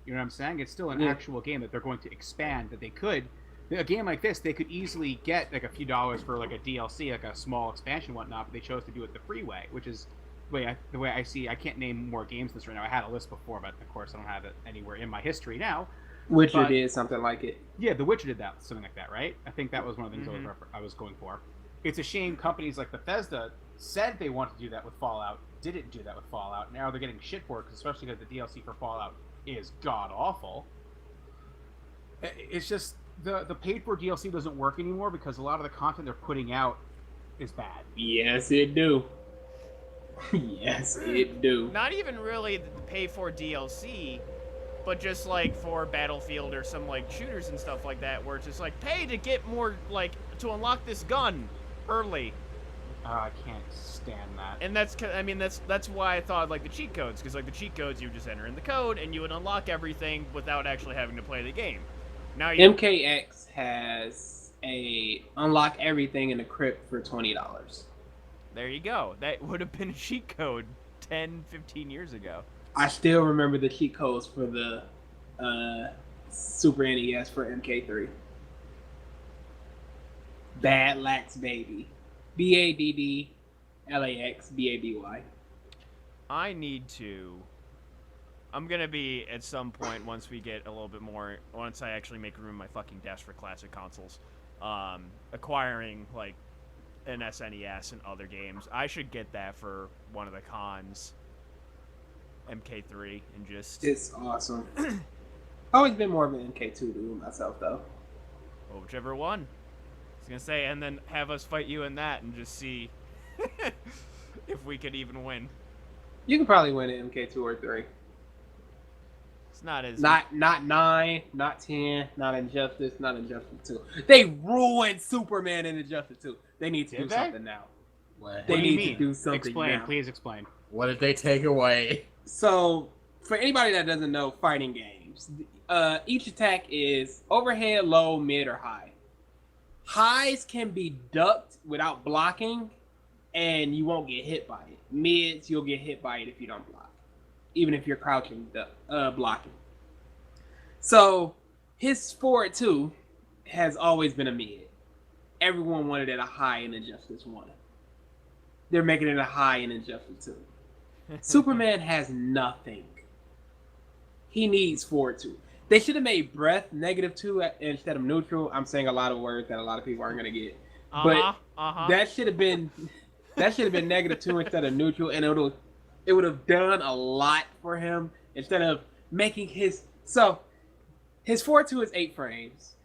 You know what I'm saying? It's still an actual game that they're going to expand. That they could, a game like this, they could easily get like a few dollars for like a DLC, like a small expansion, and whatnot. But they chose to do it the free way, which is the way I see. I can't name more games this right now. I had a list before, but of course I don't have it anywhere in my history now. Witcher did something like it. Yeah, The Witcher did that, something like that, right? I think that was one of the things I was going for. It's a shame companies like Bethesda said they wanted to do that with Fallout, didn't do that with Fallout. Now they're getting shit for it, especially because the DLC for Fallout is god awful. It's just the paid for DLC doesn't work anymore because a lot of the content they're putting out is bad. Yes, it do. Yes, it do. Not even really the pay for DLC, but just like for Battlefield or some like shooters and stuff like that, where it's just like pay to get more, like to unlock this gun early. Oh, I can't stand that. And that's why I thought like the cheat codes, because like the cheat codes, you would just enter in the code and you would unlock everything without actually having to play the game. Now you MKX has a unlock everything in the crypt for $20. there you go. That would have been a cheat code 10, 15 years ago. I still remember the cheat codes for the Super NES for MK3. Bad Lax Baby. BADDLAX BABY. I'm gonna be at some point once we get a little bit more, once I actually make room in my fucking desk for classic consoles, acquiring like an SNES and other games. I should get that for one of the cons, MK3, and just It's awesome. I've always been more of an MK2 dude myself, though. well, whichever one. I was gonna say, and then have us fight you in that and just see if we could even win. You can probably win an MK2 or 3. It's not as Not 9, not 10, not Injustice, not Injustice 2. They ruined Superman in Injustice 2. They need to Did do they? something now. What? They What do you need to mean? do something Explain, now. please explain. What did they take away? So, for anybody that doesn't know fighting games, each attack is overhead, low, mid, or high. Highs can be ducked without blocking, and you won't get hit by it. Mids, you'll get hit by it if you don't block, even if you're crouching, blocking. So, his forward 2 has always been a mid. Everyone wanted it a high in Injustice 1. They're making it a high in Injustice 2. Superman has nothing. He needs forward 2. They should have made breath -2 instead of neutral. I'm saying a lot of words that a lot of people aren't gonna get. But that should have been -2 instead of neutral, and it would have done a lot for him instead of making his forward 2 is 8 frames,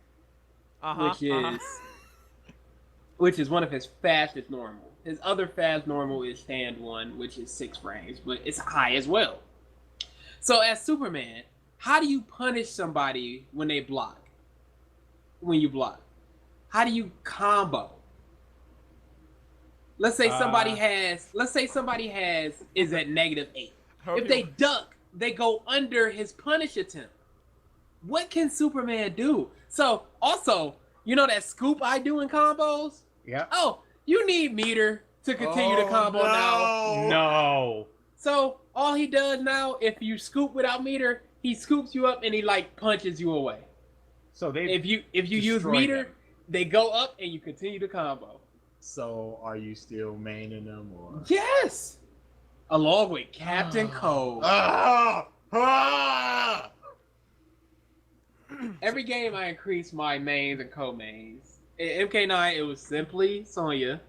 which is one of his fastest normal. His other fast normal is stand 1, which is 6 frames, but it's high as well. So as Superman, how do you punish somebody when they block? When you block, how do you combo? Let's say somebody is at -8. If they duck, they go under his punish attempt. What can Superman do? So also, you know that scoop I do in combos? Yeah. Oh, you need meter to continue the combo now. No. So all he does now, if you scoop without meter, he scoops you up and he like punches you away. So they If you use destroyed meter, them. they go up and you continue the combo. So, are you still maining them or? Yes, along with Captain Cold. Every game I increase my mains and co-mains. In MK9 it was simply Sonya,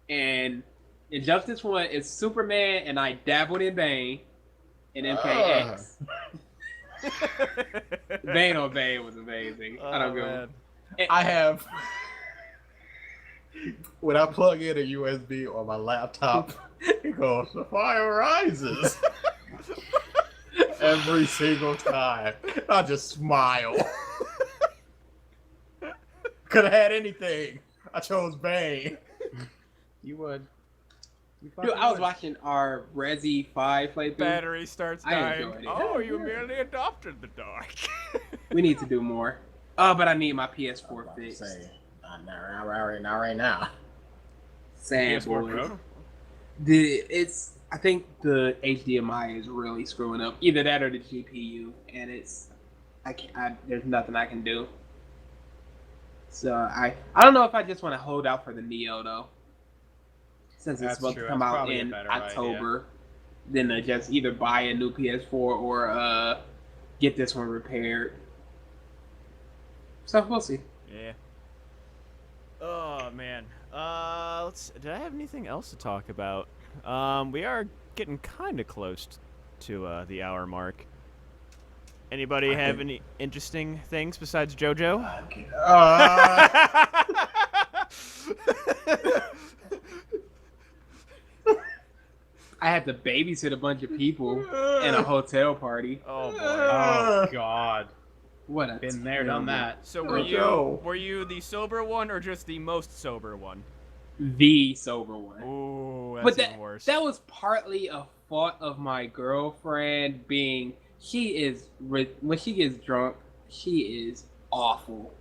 and Injustice 1 is Superman, and I dabbled in Bane. In MKX, Bane on Bane was amazing. I don't go. I have. When I plug in a USB on my laptop, it goes, "The fire rises." Every single time. I just smile. Could have had anything. I chose Bane. You would. You Dude, I was watching our Resi 5 playthrough. Battery starts I dying. enjoyed it. Oh, you merely adopted the dark. We need to do more. Oh, but I need my PS4 fixed. Say, not right now. Sad PS4 boys. Pro? I think the HDMI is really screwing up. Either that or the GPU, and there's nothing I can do. So I don't know if I just want to hold out for the Neo though, since it's supposed to come That's out probably a in better October. Then to just either buy a new PS4 or get this one repaired. So we'll see. Yeah. Oh man. Did I have anything else to talk about? We are getting kind of close to the hour mark. Anybody have any interesting things besides JoJo? I had to babysit a bunch of people in a hotel party. Oh boy. Oh God. What a Been there, done that. So Oh, were you the sober one or just the most sober one? the sober one. Ooh, that's But even worse. that was partly a fault of my girlfriend being when she gets drunk, she is awful.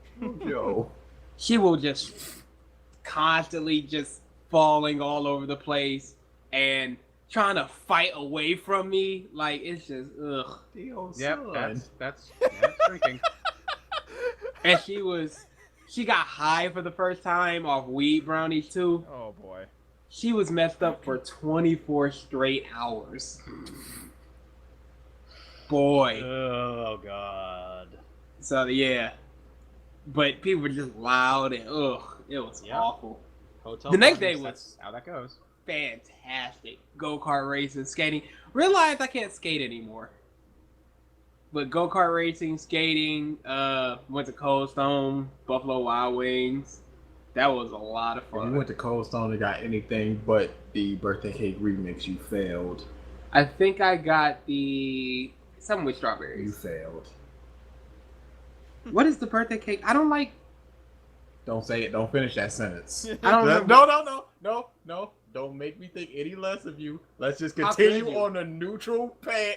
Yo. She will just constantly just falling all over the place and trying to fight away from me. Like, it's just ugh. Yep, that's drinking. And she got high for the first time off weed brownies too. Oh boy. She was messed up for 24 straight hours. Boy. Oh god. So yeah. But people were just loud and it was awful. Hotel The next parties, day was that's how that goes. fantastic. Go-kart racing, skating. Realized I can't skate anymore. But go-kart racing, skating, went to Cold Stone, Buffalo Wild Wings. That was a lot of If fun. you went to Cold Stone and got anything but the birthday cake remix, you failed. I think I got something with You strawberries. failed. What is the birthday cake? I don't like. Don't say it. Don't finish that sentence. I don't remember. No. Don't make me think any less of you. Let's just How continue could you? on the neutral plane.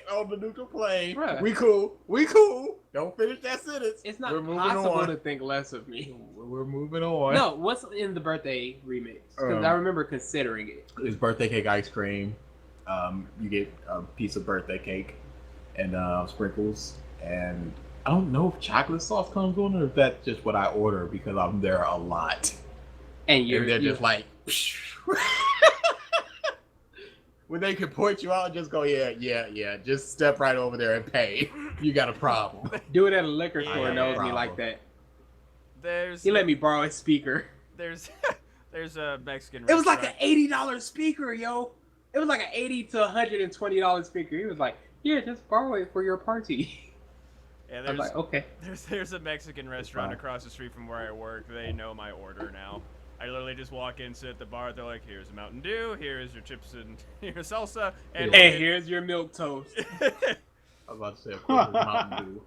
Bruh. We cool. Don't finish that sentence. It's not We're moving possible on. to think less of me. We're moving on. No, what's in the birthday remix? Because I remember considering it. It's birthday cake ice cream. You get a piece of birthday cake and sprinkles, and I don't know if chocolate sauce comes on or if that's just what I order because I'm there a lot. And They're just like, when they can point you out and just go, yeah, just step right over there and pay. You got a problem. do it at a liquor Yeah. store knows me Problem. like that. There's He let me borrow his speaker. there's a Mexican It was like restaurant. an $80 speaker, yo. It was like an $80 to $120 speaker. He was like, "Here, just borrow it for your party." Yeah, I was there's like, "Okay." there's a Mexican restaurant fine. across the street from where I work. They know my order now. I literally just walk in, sit at the bar. They're like, "Here's a Mountain Dew. Here's your chips and your salsa." And And here's your milk toast. I was about to say, of course, it's Mountain Dew.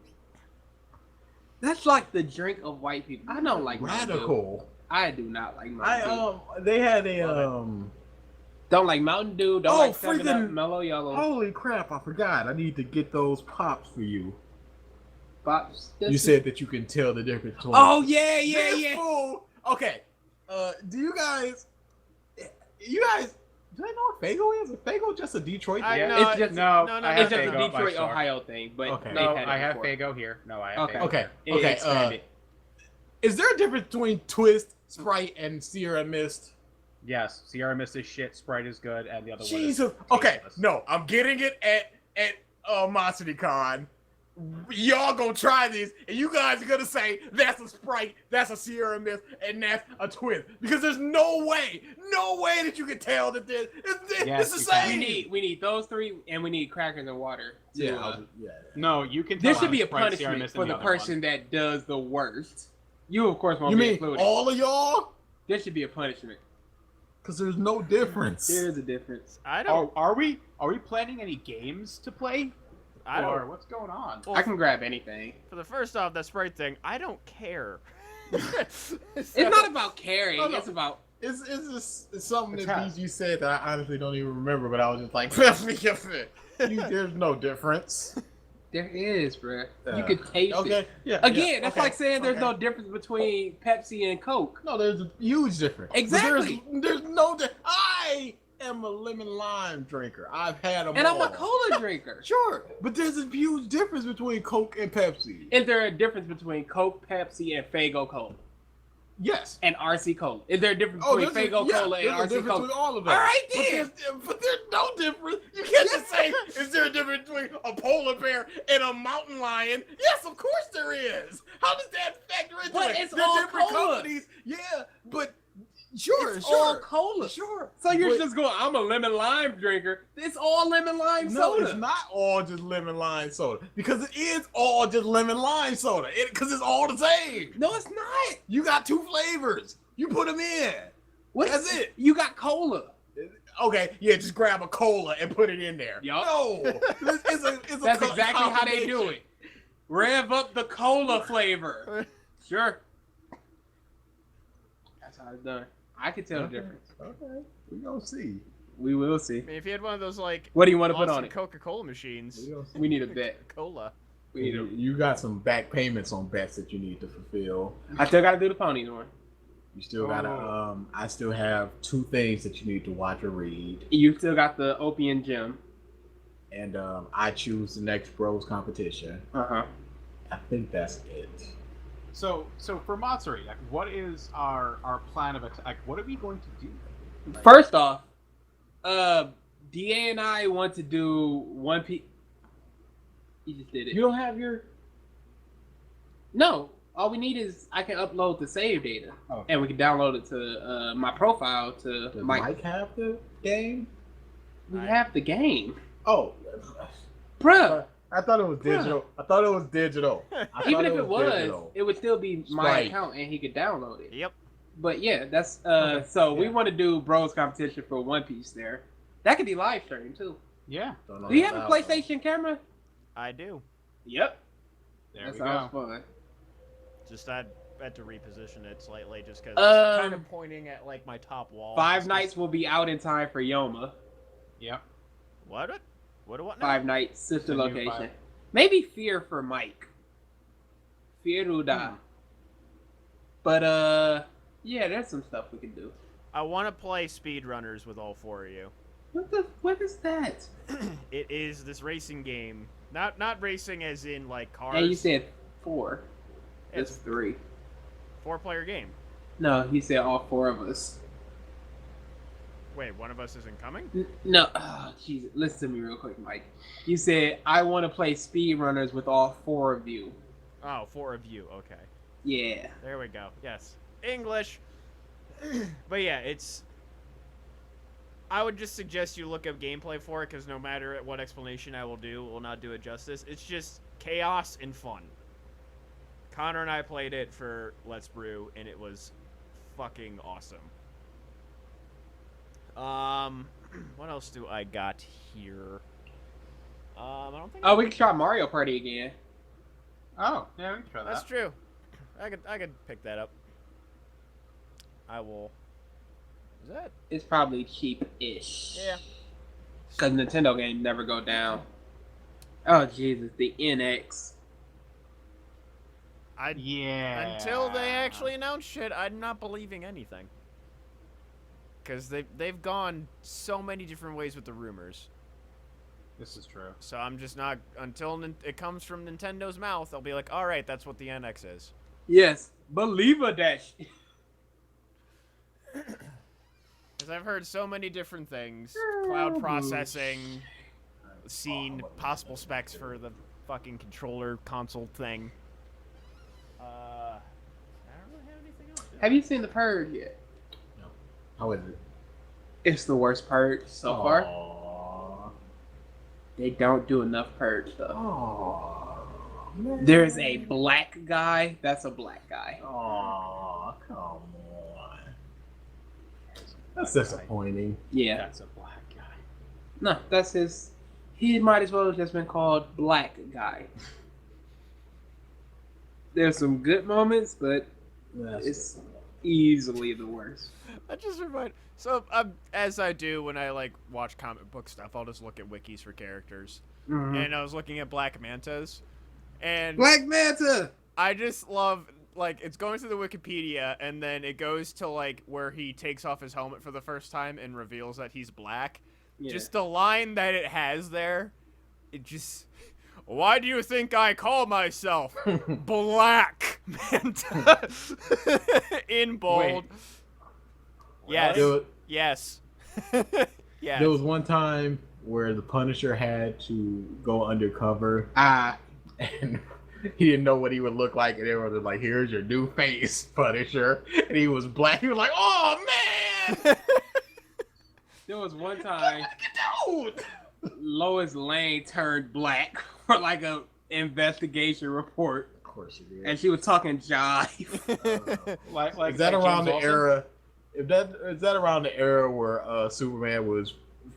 That's like the drink of white people. I don't like Mountain Dew. Radical. I do not like Mountain Dew. They had a Don't like Mountain Dew. Don't Oh, like 7 Up, freaking- Mellow Yellow. Holy crap! I forgot. I need to get those pops for you. Pops. You said that you can tell the difference between. Oh yeah. This fool. Okay. Do you guys? Do they know what Fago is? Is Fago just a Detroit? I Yeah, know it's just- no, I It's have just Faygo a at my Detroit, store. Ohio thing, but Okay. they've No, had it I have before. Faygo here. No, I have Okay. Faygo. Okay. It Okay. expanded. Is there a difference between Twist, Sprite, and Sierra Mist? Yes, Sierra Mist is shit. Sprite is good, and the other Jesus. one is Okay. tasteless. No, I'm getting it at Monster Con. Y'all gonna try these, and you guys are gonna say that's a Sprite, that's a Sierra Mist, and that's a Twist. Because there's no way that you can tell that Yes, it's the you can. same. We need those three, and we need crackers and water. To, Yeah. No, you can. There tell should be a Sprite, Sierra punishment Mist, for and the other one. person that does the worst. You, of course, won't You be mean included. all of y'all? There should be a punishment. Because there's no difference. There is a difference. I don't. Oh, are we planning any games to play? I don't. Or what's going on? Well, I can grab anything. for the first off, that Sprite thing, I don't care. It's not about caring. No, no. It's about It's just something It's that hot. you said that I honestly don't even remember, but I was just like, there's no difference. there is, bruh. You Uh, could taste it. Okay, yeah. Again, yeah, that's okay, like saying there's okay. no difference between Pepsi and Coke. No, there's a huge difference. But Exactly. There's no I am a lemon lime drinker. I've had them And all. I'm a cola drinker. Sure, but there's a huge difference between Coke and Pepsi. Is there a difference between Coke, Pepsi, and Faygo Cola? Yes. And RC Cola? Is there a difference between Faygo Cola and there's a RC difference Cola? between all of them. All right, But then. there's no difference. You can't just say, is there a difference between a polar bear and a mountain lion? Yes, of course there is. How does that factor into But it? it's They're all different cola. companies. Yeah, but sure, It's sure. all cola. Sure. So you're But- just going, I'm a lemon lime drinker. It's all lemon lime No, soda. it's not all just lemon lime soda. Because it is all just lemon lime soda. Because it's all the same. No, it's not. You got two flavors. You put them in. What That's is it. You got cola. Okay, yeah, just grab a cola and put it in there. Yup. No, it's a That's exactly how they do it. Rev up the cola flavor. Sure. That's how it's done. I can tell the difference. Okay, we gonna see. We will see. I mean, if you had one of those like What do you want to put Austin on it? Coca-Cola machines, We need a bet. cola. We need You got some back payments on bets that you need to fulfill. I still gotta do the ponies one. You still gotta. I still have 2 things that you need to watch or read, You still got the Opium Gym. and I choose the next Bros competition. Uh-huh. I think that's it. So for Matsuri, like, what is our plan of like what are we going to do? Like, First off, DA and I want to do One Piece. You just did it. You don't have your. No, all we need is I can upload the save data, and we can download it to my profile to Does Mike. Mike have the game? We have the game, Oh, bruh. I thought it was digital. I thought it was digital. Even if it was, digital. it would still be my Right. account, and he could download it. Yep. But yeah, that's Okay. So we Yeah. want to do Bros competition for One Piece there. That could be live streamed too. yeah, Don't know Do you have a about PlayStation camera? I do. Yep. there That we sounds go. fun. Just I had to reposition it slightly just because Um, it's kind of pointing at like my top wall. Five Nights will be out in time for Yoma. Yep. What? What do what now? Five Nights sister The new location. Five. Maybe Fear for Mike. Fearuda. But yeah, there's some stuff we can do. I want to play speedrunners with all 4 of you. What is that? It is this racing game. Not racing as in like cars. And you said 4. It's It's 3. 4-player game. No, he said all 4 of us. Wait, one of us isn't coming? No, jeez, listen to me real quick, Mike. You said I want to play speedrunners with all 4 of you. Oh, 4 of you. Okay. Yeah. There we go. Yes. English. But yeah, it's... I would just suggest you look up gameplay for it, because no matter what explanation I will do, it will not do it justice. It's just chaos and fun. Connor and I played it for Let's Brew, and it was fucking awesome. What else do I got here? I don't think... Oh, we can try Mario Party again. Oh, yeah, we can try That's that. true. I could pick that up. I will... Is that... It's probably cheap-ish. Yeah. Because Nintendo games never go down. Oh, Jesus, the NX. Yeah. Until they actually announce shit, I'm not believing anything. Because they've gone so many different ways with the rumors. This is true. So I'm just not... Until it comes from Nintendo's mouth, I'll be like, alright, that's what the NX is. Yes, Believer Dash. Because I've heard so many different things. Cloud processing, seen possible specs for the fucking controller console thing. I don't really have anything else. Have you seen The Purge yet? How is it? It's the worst Purge so far. Aww. They don't do enough Purge stuff. Aww. Man. There's a black guy. That's a black guy. Aww, come on. That's disappointing. Yeah. That's a black guy. No, that's his. He might as well have just been called Black Guy. There's some good moments, but it's easily the worst. I just remind... So, as I do when I, like, watch comic book stuff, I'll just look at wikis for characters. Mm-hmm. And I was looking at Black Mantas. And Black Manta! I just love... Like, it's going through the Wikipedia, and then it goes to, like, where he takes off his helmet for the first time and reveals that he's black. Yeah. Just the line that it has there, it just... Why do you think I call myself Black Manta? In bold. Wait. Yes. There, Yes. Yes. there was one time where the Punisher had to go undercover and he didn't know what he would look like, and they were like, "Here's your new face, Punisher," and he was black. He was like, "Oh man!" There was one time Dude. Lois Lane turned black for like a investigation report, Of course you did. and she was talking jive. Like Is that like around James the Olsen? era? If that is that around the era where Superman was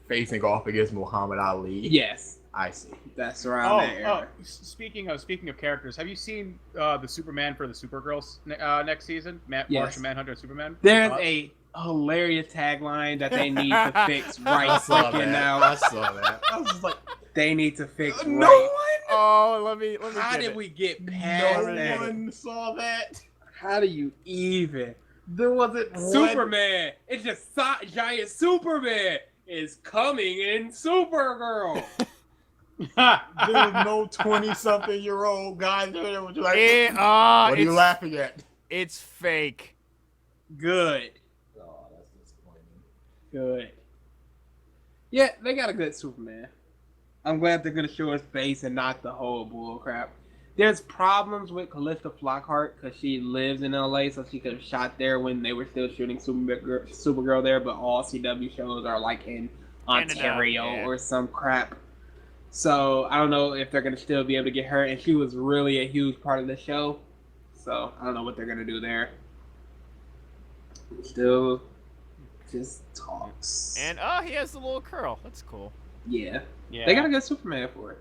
facing off against Muhammad Ali? Yes, I see. that's around that era. Speaking of characters, have you seen the Superman for the Supergirls next season? Yes. Martian Manhunter and Superman. There's Uh, a hilarious tagline that they need to fix right I saw fucking that. now. I saw that. I was just like, They need to fix no right. one, Oh, let me How get did it. we get past no that? one saw that. How do you even? There wasn't one. Superman! It's just giant Superman is coming in Supergirl. There was no 20-something-year-old guy there that was like, It, what are you it's, laughing at? it's fake. Good. Oh, that's disappointing. Good. Yeah, they got a good Superman. I'm glad they're gonna show his face and not the whole bull crap. There's problems with Calista Flockhart because she lives in LA, so she could have shot there when they were still shooting Supergirl there, but all CW shows are like in Canada, Ontario yeah. or some crap. So I don't know if they're gonna still be able to get her, and she was really a huge part of the show. So I don't know what they're gonna do there. Still, just talks. And he has the little curl. That's cool. Yeah. Yeah. They got a good Superman for it.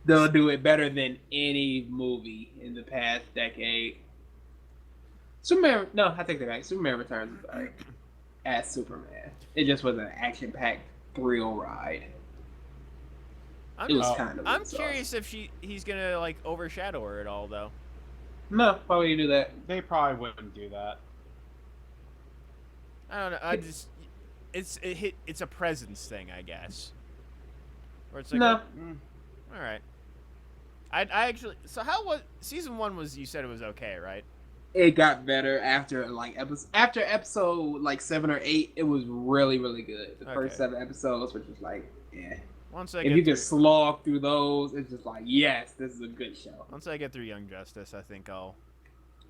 They'll do it better than any movie in the past decade. Superman, no, I take that back. Superman Returns was alright as Superman. It just was an action-packed thrill ride. I'm, It was Oh. kind of. I'm curious if he's gonna like overshadow her at all, though. No, why would you do that? They probably wouldn't do that. I don't know. I just it's a presence thing, I guess. Where it's like, No. all right. I actually. So how was season 1? Was you said it was okay, right? It got better after episode like 7 or 8. It was really really good. The first Okay. 7 episodes were just like, yeah. Once I If get you through, can slog through those, it's just like, yes, this is a good show. once I get through Young Justice, I think I'll.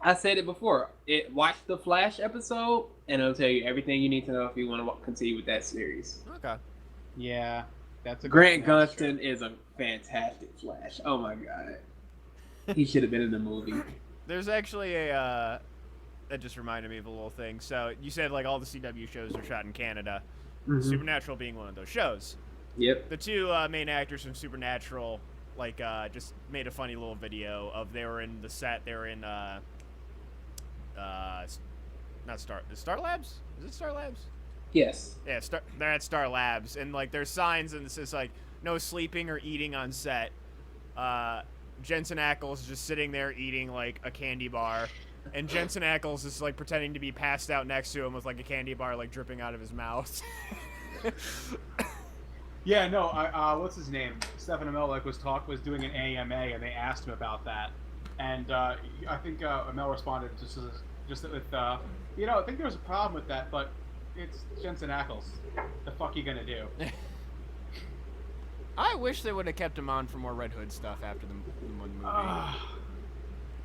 I said it before. Watch the Flash episode, and it'll tell you everything you need to know if you want to continue with that series. Okay. Yeah, that's a Grant good that's Gustin is a fantastic Flash. Oh my god, he should have been in the movie. There's actually a. That just reminded me of a little thing. So you said like all the CW shows are shot in Canada. Mhm. Supernatural being one of those shows. Yep. The two main actors from Supernatural, like, just made a funny little video of they were in the set. They were in, not Star Labs? Is it Star Labs? Yes. Yeah, they're at Star Labs, and like there's signs, and it says like no sleeping or eating on set. Jensen Ackles is just sitting there eating like a candy bar, and Jensen Ackles is like pretending to be passed out next to him with like a candy bar like dripping out of his mouth. Yeah, no, what's his name? Stephen Amell was doing an AMA, and they asked him about that, and I think Amell responded just with I think there was a problem with that, but it's Jensen Ackles. The fuck you gonna do? I wish they would have kept him on for more Red Hood stuff after the one movie.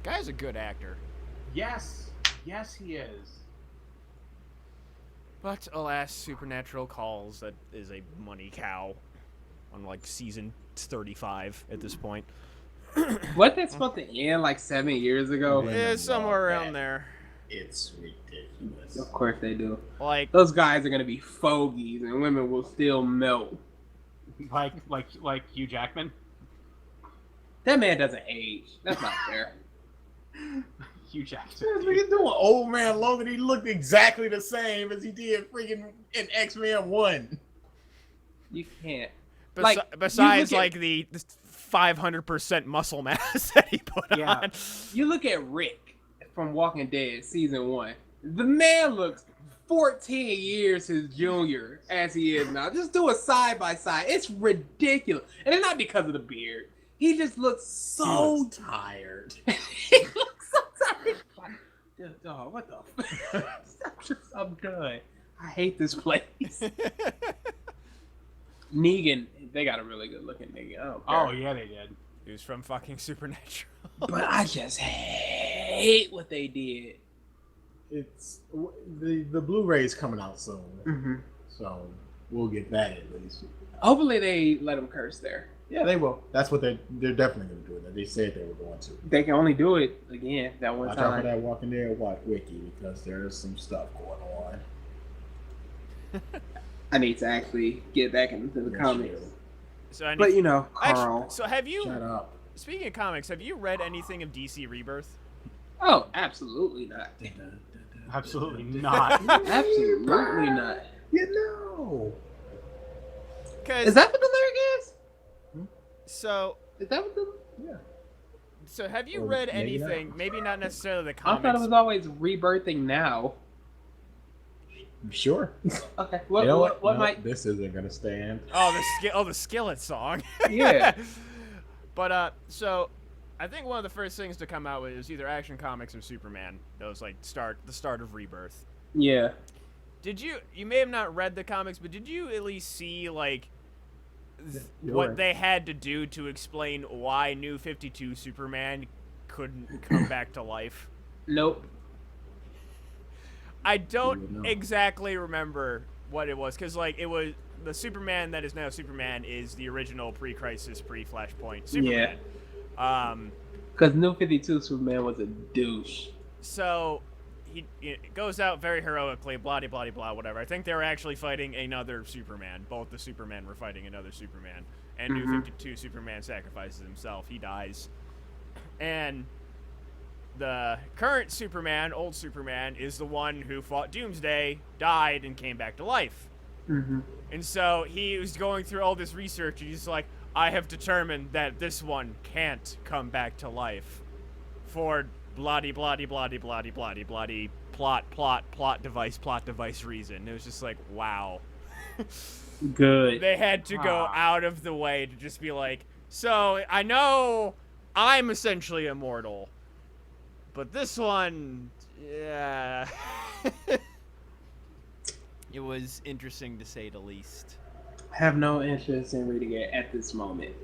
Guy's a good actor. Yes, he is. But alas, Supernatural calls that is a money cow on like season 35 at this point. What that's supposed to end like 7 years ago? Yeah, somewhere around there. It's ridiculous. Of course they do. Like, Those guys are gonna be fogies, and women will still melt. Like Hugh Jackman. That man doesn't age. That's not fair. Hugh Jackson. He's doing Old Man Logan. He looked exactly the same as he did freaking in X-Men 1. You can't. besides you look like the 500% muscle mass that he put on. You look at Rick from Walking Dead season 1. The man looks 14 years his junior as he is now. Just do a side by side. It's ridiculous, and it's not because of the beard. He just looks so tired. he looks so tired. Oh, what the? I'm done. I hate this place. Negan, they got a really good looking Negan. I don't care. Oh yeah, they did. He was from fucking Supernatural. But I just hate what they did. It's the Blu-ray's coming out soon, Mm-hmm. so we'll get that at least. Hopefully they let him curse there. Yeah, they will. That's what they're definitely going to do. That they said they were going to. They can only do it again that one Watch out for time. that Walking Dead wiki because there's some stuff going on. I need to actually get back into the Yes, comics. you do. So I need But you know, Carl. so have you? Shut up. Speaking of comics, have you read anything of DC Rebirth? Oh, absolutely not. Absolutely not. Absolutely not. You know. Is that what the lyric is? So Is that what the? Yeah. so have you Or read maybe not. anything? Maybe not necessarily the I comics. thought it was always rebirthing now. Sure. Okay. You know What No, might? This isn't gonna stand. The Skillet song. Yeah. But so I think one of the first things to come out was either Action Comics or Superman. That was like the start of Rebirth. Yeah. Did you may have not read the comics, but did you at least see like You're what right. they had to do to explain why New 52 Superman couldn't come back to life? Nope. I You would don't know. exactly remember what it was, because like it was the Superman that is now Superman is the original pre-Crisis, pre-Flashpoint Superman. Because New 52 Superman was a douche. So he goes out very heroically, blah blah blah, whatever. I think they were actually fighting another Superman. Both the Supermen were fighting another Superman, and New 52 Superman sacrifices himself. He dies, and the current Superman, old Superman, is the one who fought Doomsday, died, and came back to life. And so he was going through all this research, and he's like, I have determined that this one can't come back to life for bloody plot device reason. It was just like, wow. Good. They had to go out of the way to just be like, so I know I'm essentially immortal, but this one, yeah. It was interesting to say the least. I have no interest in reading it at this moment.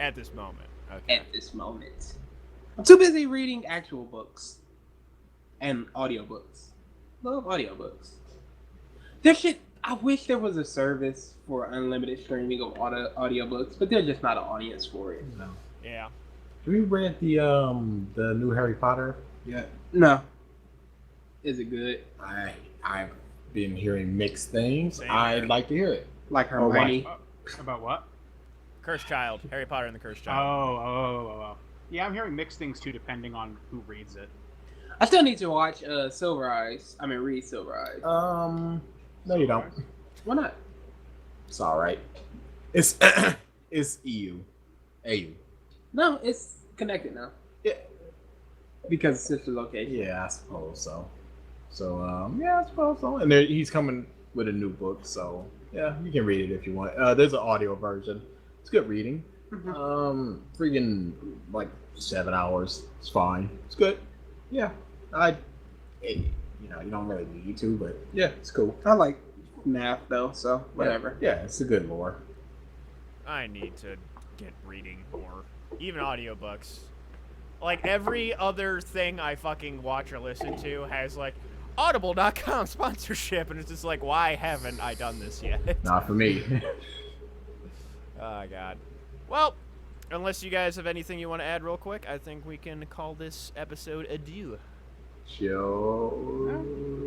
At this moment. Okay. At this moment. I'm too busy reading actual books. And audiobooks. Love audiobooks. I wish there was a service for unlimited streaming of audiobooks, but there's just not an audience for it. No. Yeah. Have you read the new Harry Potter yet? No. Is it good? I've been hearing mixed things. Same I'd here. like to hear it. Like Hermione? About what? Cursed Child. Harry Potter and the Cursed Oh, Child. Yeah, I'm hearing mixed things too, depending on who reads it. I still need to watch Silver Eyes. Read Silver Eyes. No, you don't. Why not? It's all right. It's it's AU. No, it's connected now. Yeah. Because it's sister location. Yeah, I suppose so. So yeah, I suppose so. And he's coming with a new book, so yeah, you can read it if you want. There's an audio version. It's good reading. Freaking like 7 hours. It's fine. It's good. Yeah, you don't really need to, but yeah, it's cool. I like math though, so whatever. Yeah, it's a good lore. I need to get reading more. Even audiobooks. Like, every other thing I fucking watch or listen to has, like, Audible.com sponsorship, and it's just like, why haven't I done this yet? Not for me. Oh, God. Well, unless you guys have anything you want to add real quick, I think we can call this episode adieu. Sure.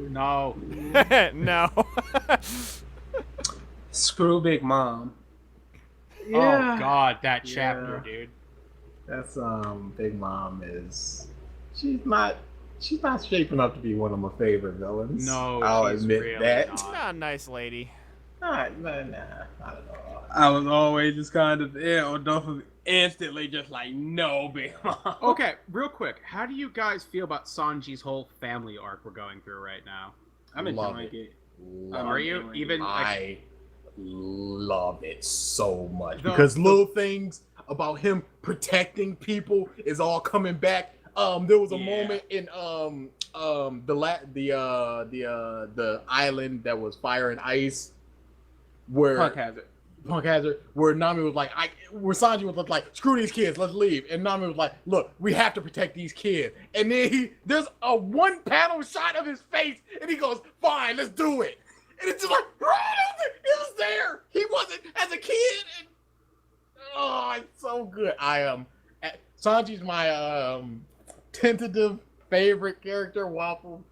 No. No. Screw Big Mom. Oh God, that chapter, dude. That's Big Mom is she's not shaping up to be one of my favorite villains. No, I'll she's admit really that. not. Not a nice lady. Nah, not at all. I was always just kind of instantly just like, no, Big Mom. Okay, real quick, how do you guys feel about Sanji's whole family arc we're going through right now? I'm Love enjoying it. Love Are it. you even? I love it so much The- because little things about him protecting people is all coming back. There was a moment in the island that was fire and ice where Punk Hazard, where Nami was like, where Sanji was like, screw these kids, let's leave. And Nami was like, look, we have to protect these kids. And then there's a one panel shot of his face, and he goes, fine, let's do it. And it's just like, it was there. He wasn't as a kid. And, oh, it's so good. Sanji's my tentative favorite character. Waffle.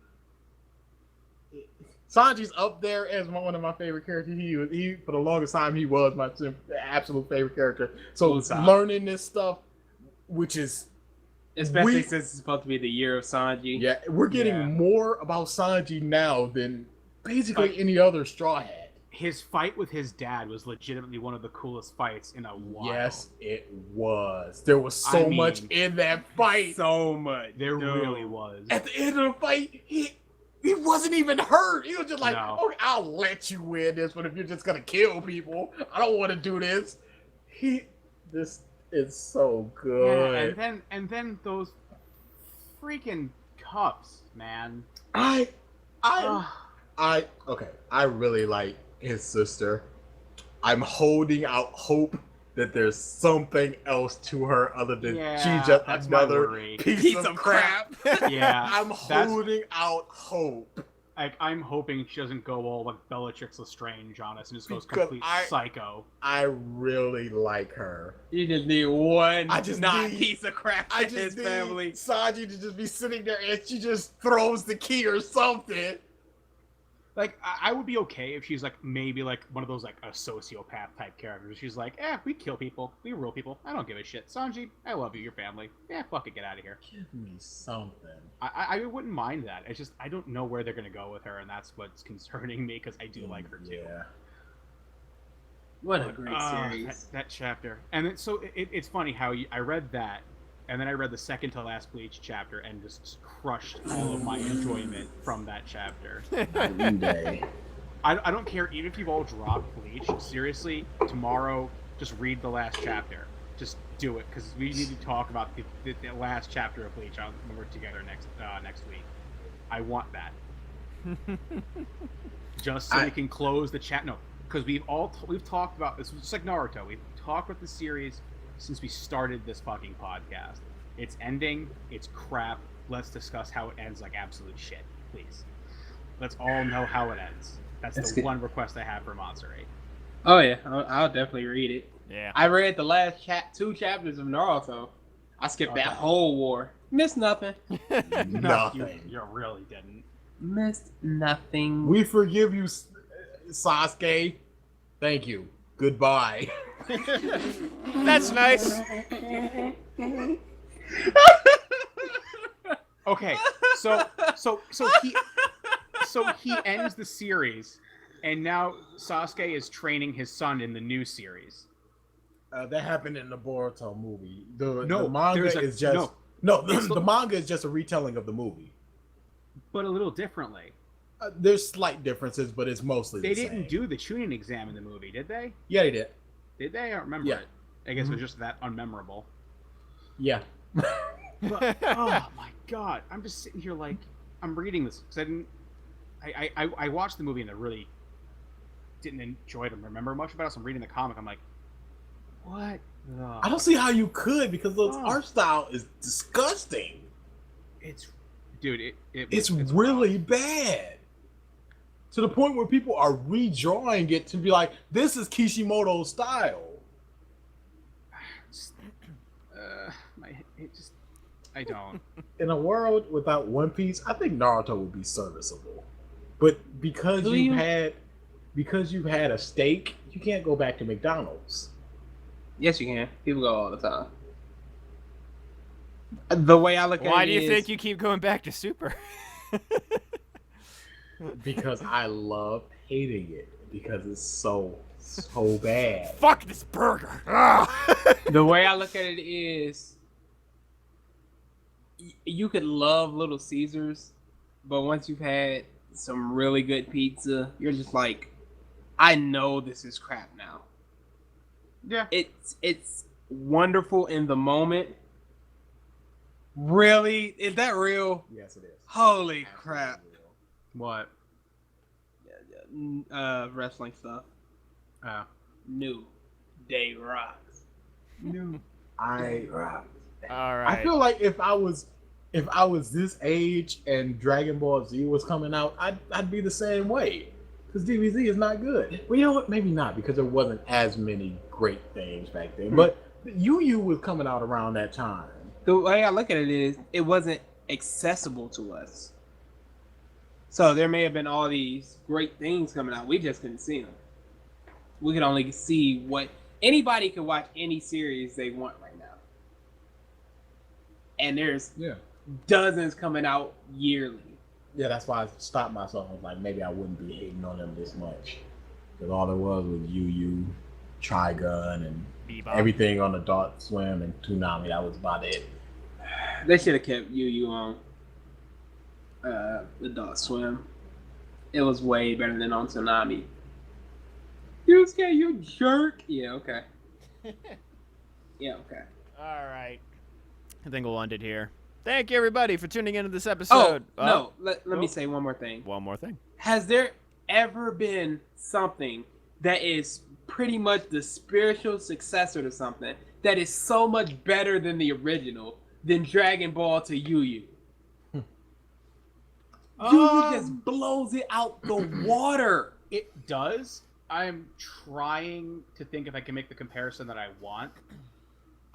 Sanji's up there as one of my favorite characters. He for the longest time he was my absolute favorite character. So learning this stuff, which is Especially since it's supposed to be the year of Sanji. Yeah, we're getting more about Sanji now than basically any other Straw Hat. His fight with his dad was legitimately one of the coolest fights in a while. Yes, it was. There was so much in that fight. So much. There really was. At the end of the fight, he wasn't even hurt. He was just like, No. okay, I'll let you win this, but if you're just gonna kill people, I don't want to do this. This is so good. Yeah, and then those freaking cups, man. I really like his sister. I'm holding out hope that there's something else to her other than she's just another piece of crap. Yeah, I'm holding out hope. I'm hoping she doesn't go all like Bellatrix Lestrange on us and just goes complete psycho. I really like her. You just need one need piece of crap in his family. Sanji to just be sitting there and she just throws the key or something. Like, I would be okay if she's like maybe like one of those like a sociopath type characters. She's like, we kill people, we rule people. I don't give a shit. Sanji, I love you, your family. Yeah, fuck it, get out of here. Give me something. I wouldn't mind that. It's just I don't know where they're gonna go with her, and that's what's concerning me because I do like her too. Yeah. What a great series. That chapter, and so it's funny how I read that. And then I read the second to last Bleach chapter and just crushed all of my enjoyment from that chapter. I don't care, even if you've all dropped Bleach, seriously, tomorrow, just read the last chapter. Just do it, because we need to talk about the last chapter of Bleach when we're together next week. I want that. Just so we can close the chat. No, because we've talked about this. It's like Naruto. We've talked about the series since we started this fucking podcast. It's ending. It's crap. Let's discuss how it ends like absolute shit, please. Let's all know how it ends. That's the one request I have for Monster 8. Oh yeah, I'll definitely read it. Yeah. I read the last two chapters of Naruto. I skipped that whole war. Missed nothing. Nothing. You really didn't. Missed nothing. We forgive you, Sasuke. Thank you. Goodbye. That's nice. Okay, so he ends the series, and now Sasuke is training his son in the new series. That happened in the Boruto movie. The manga is just a retelling of the movie, but a little differently. There's slight differences, but it's mostly the same. They didn't do the tuning exam in the movie, did they? Yeah, they did. Did they? I don't remember it. I guess it was just that unmemorable. Yeah. But, oh my god, I'm just sitting here like I'm reading this because I watched the movie and I really didn't enjoy it and remember much about it. So I'm reading the comic. I'm like, what? I don't see how you could because the art style is disgusting. It's really bad. To the point where people are redrawing it to be like, this is Kishimoto's style. I don't. In a world without One Piece, I think Naruto would be serviceable. But because you've had a steak, you can't go back to McDonald's. Yes, you can. People go all the time. The way I look at it, why do you think you keep going back to Super? Because I love hating it because it's so bad. Fuck this burger. The way I look at it is, you could love Little Caesars, but once you've had some really good pizza, you're just like, I know this is crap now. Yeah. It's wonderful in the moment. Really? Is that real? Yes, it is. Holy crap. Real. What? Wrestling stuff. Oh. New Day Rocks. New Day Rocks. All right. I feel like if I was this age and Dragon Ball Z was coming out, I'd be the same way. Because DBZ is not good. Well, you know what? Maybe not, because there wasn't as many great things back then. But Yu Yu was coming out around that time. The way I look at it is, it wasn't accessible to us. So there may have been all these great things coming out. We just couldn't see them. We could only see what... Anybody could watch any series they want right now. and there's Yeah. dozens coming out yearly. Yeah, that's why I stopped myself. I was like, maybe I wouldn't be hating on them this much. Because all there was Yu, Trigun, and Bebop. everything on Adult Swim and Toonami. That was about it. They should have kept Yu on Adult Swim. It was way better than on Toonami. Yusuke, you jerk. Yeah, okay. Yeah, okay. All right. I think we'll end it here. Thank you, everybody, for tuning into this Oh, episode. no. Let me say one more thing. One more thing. Has there ever been something that is pretty much the spiritual successor to something that is so much better than the original than Dragon Ball to Yu Yu? Yu Yu just blows it out the water. It does. I'm trying to think if I can make the comparison that I want.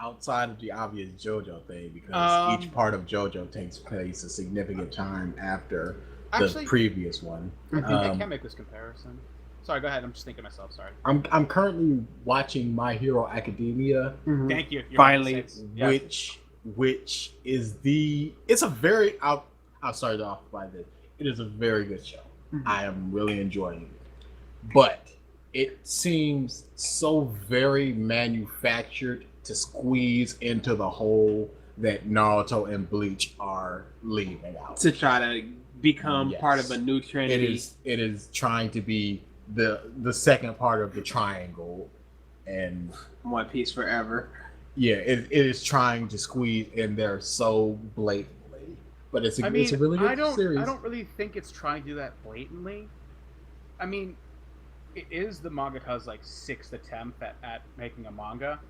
Outside of the obvious JoJo thing, because each part of JoJo takes place a significant time after the previous one. I can't make this comparison. Sorry, go ahead. I'm just thinking to myself. Sorry. I'm currently watching My Hero Academia, Thank you. You're Finally. which is it's a very I'll start off by this. It is a very good show. I am really enjoying it, but it seems so very manufactured to squeeze into the hole that Naruto and Bleach are leaving out. To try to become part of a new trinity. It is trying to be the second part of the triangle, and One Piece forever. yeah, it is trying to squeeze in there so blatantly. But it's a really good series. I don't really think it's trying to do that blatantly. I mean, it is the mangaka's like sixth attempt at making a manga.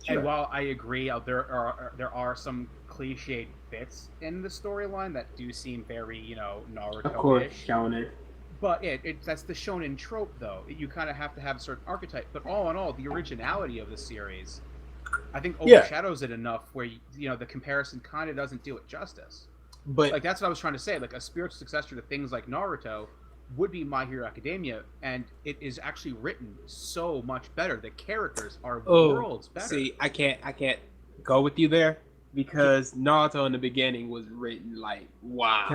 Sure. And while I agree, there are some cliched bits in the storyline that do seem very, Naruto-ish. Of course, shonen. But that's the shonen trope, though. You kind of have to have a certain archetype. But all in all, the originality of the series, I think, overshadows it enough where the comparison kind of doesn't do it justice. But Like that's what I was trying to say. Like a spiritual successor to things like Naruto would be My Hero Academia, and it is actually written so much better. The characters are worlds better. See, I can't go with you there because Naruto in the beginning was written like wow.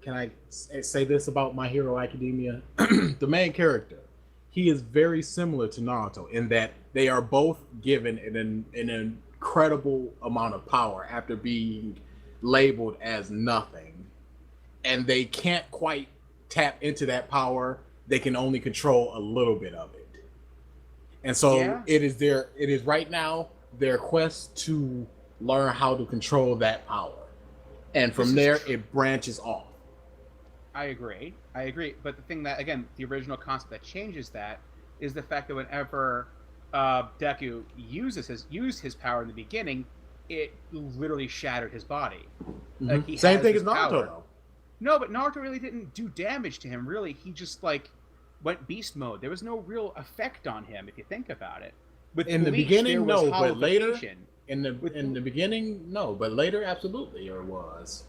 Can I say this about My Hero Academia? The main character, he is very similar to Naruto in that they are both given an incredible amount of power after being labeled as nothing, and they can't quite tap into that power. They can only control a little bit of it, and so it is right now their quest to learn how to control that power, and from there it branches off. I agree. But the thing that, again, the original concept that changes that is the fact that whenever Deku used his power in the beginning, it literally shattered his body. Mm-hmm. Like he Same has thing this as Naruto, power. though. No, but Naruto really didn't do damage to him. Really, he just went beast mode. There was no real effect on him if you think about it. In the beginning, no, but later. holographication. In the beginning, no, but later, absolutely, there was.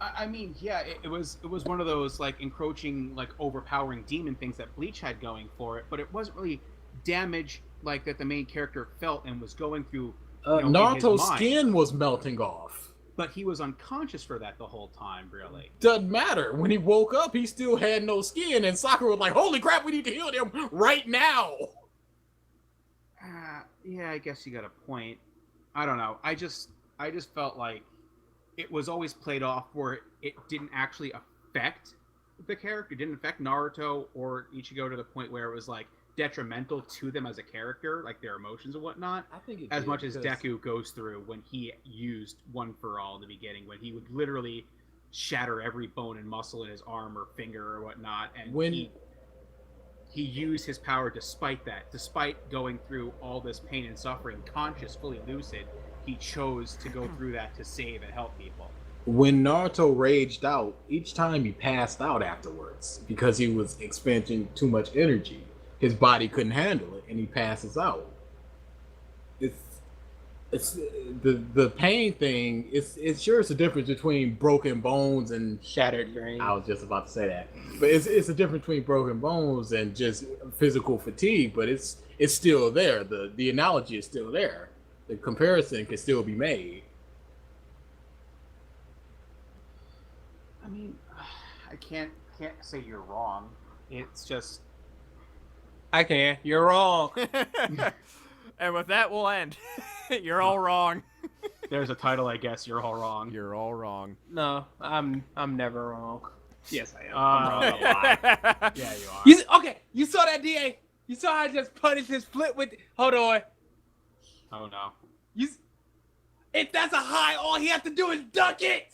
I mean, yeah, it was one of those like encroaching, like overpowering demon things that Bleach had going for it, but it wasn't really damage like that the main character felt and was going through. Naruto's skin was melting off. But he was unconscious for that the whole time, really. Doesn't matter. When he woke up, he still had no skin, and Sakura was like, "Holy crap, we need to heal him right now." Yeah, I guess you got a point. I don't know. I just felt like it was always played off where it didn't actually affect the character. It didn't affect Naruto or Ichigo to the point where it was like detrimental to them as a character, like their emotions and whatnot. I think as much as Deku goes through when he used One for All in the beginning, when he would literally shatter every bone and muscle in his arm or finger or whatnot, and when he used his power despite that, despite going through all this pain and suffering, conscious, fully lucid, he chose to go through that to save and help people. When Naruto raged out, each time he passed out afterwards because he was expending too much energy. His body couldn't handle it, and he passes out. It's the pain thing. It's sure it's a difference between broken bones and shattered brain. I was just about to say that, but it's a difference between broken bones and just physical fatigue. But it's still there. The analogy is still there. The comparison can still be made. mean, I can't say you're wrong. It's just I can. You're wrong. And with that, we'll end. You're all wrong. there's a title, I guess. You're all wrong. You're all wrong. No, I'm never wrong. Yes, I am. Uh, I'm wrong a lot. Yeah, you are. You saw that, DA? You saw how I just punished his flip with. Hold on. Oh no. If that's a high, all he has to do is duck it.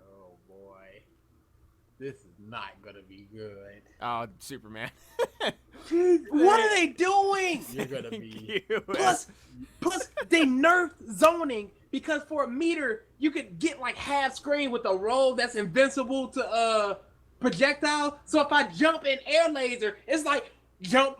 Oh boy, this is not gonna be good. Oh, Superman. What are they doing? You're gonna be. Plus, they nerfed zoning because for a meter you could get like half screen with a roll that's invincible to projectile. So if I jump in air laser, it's like jump,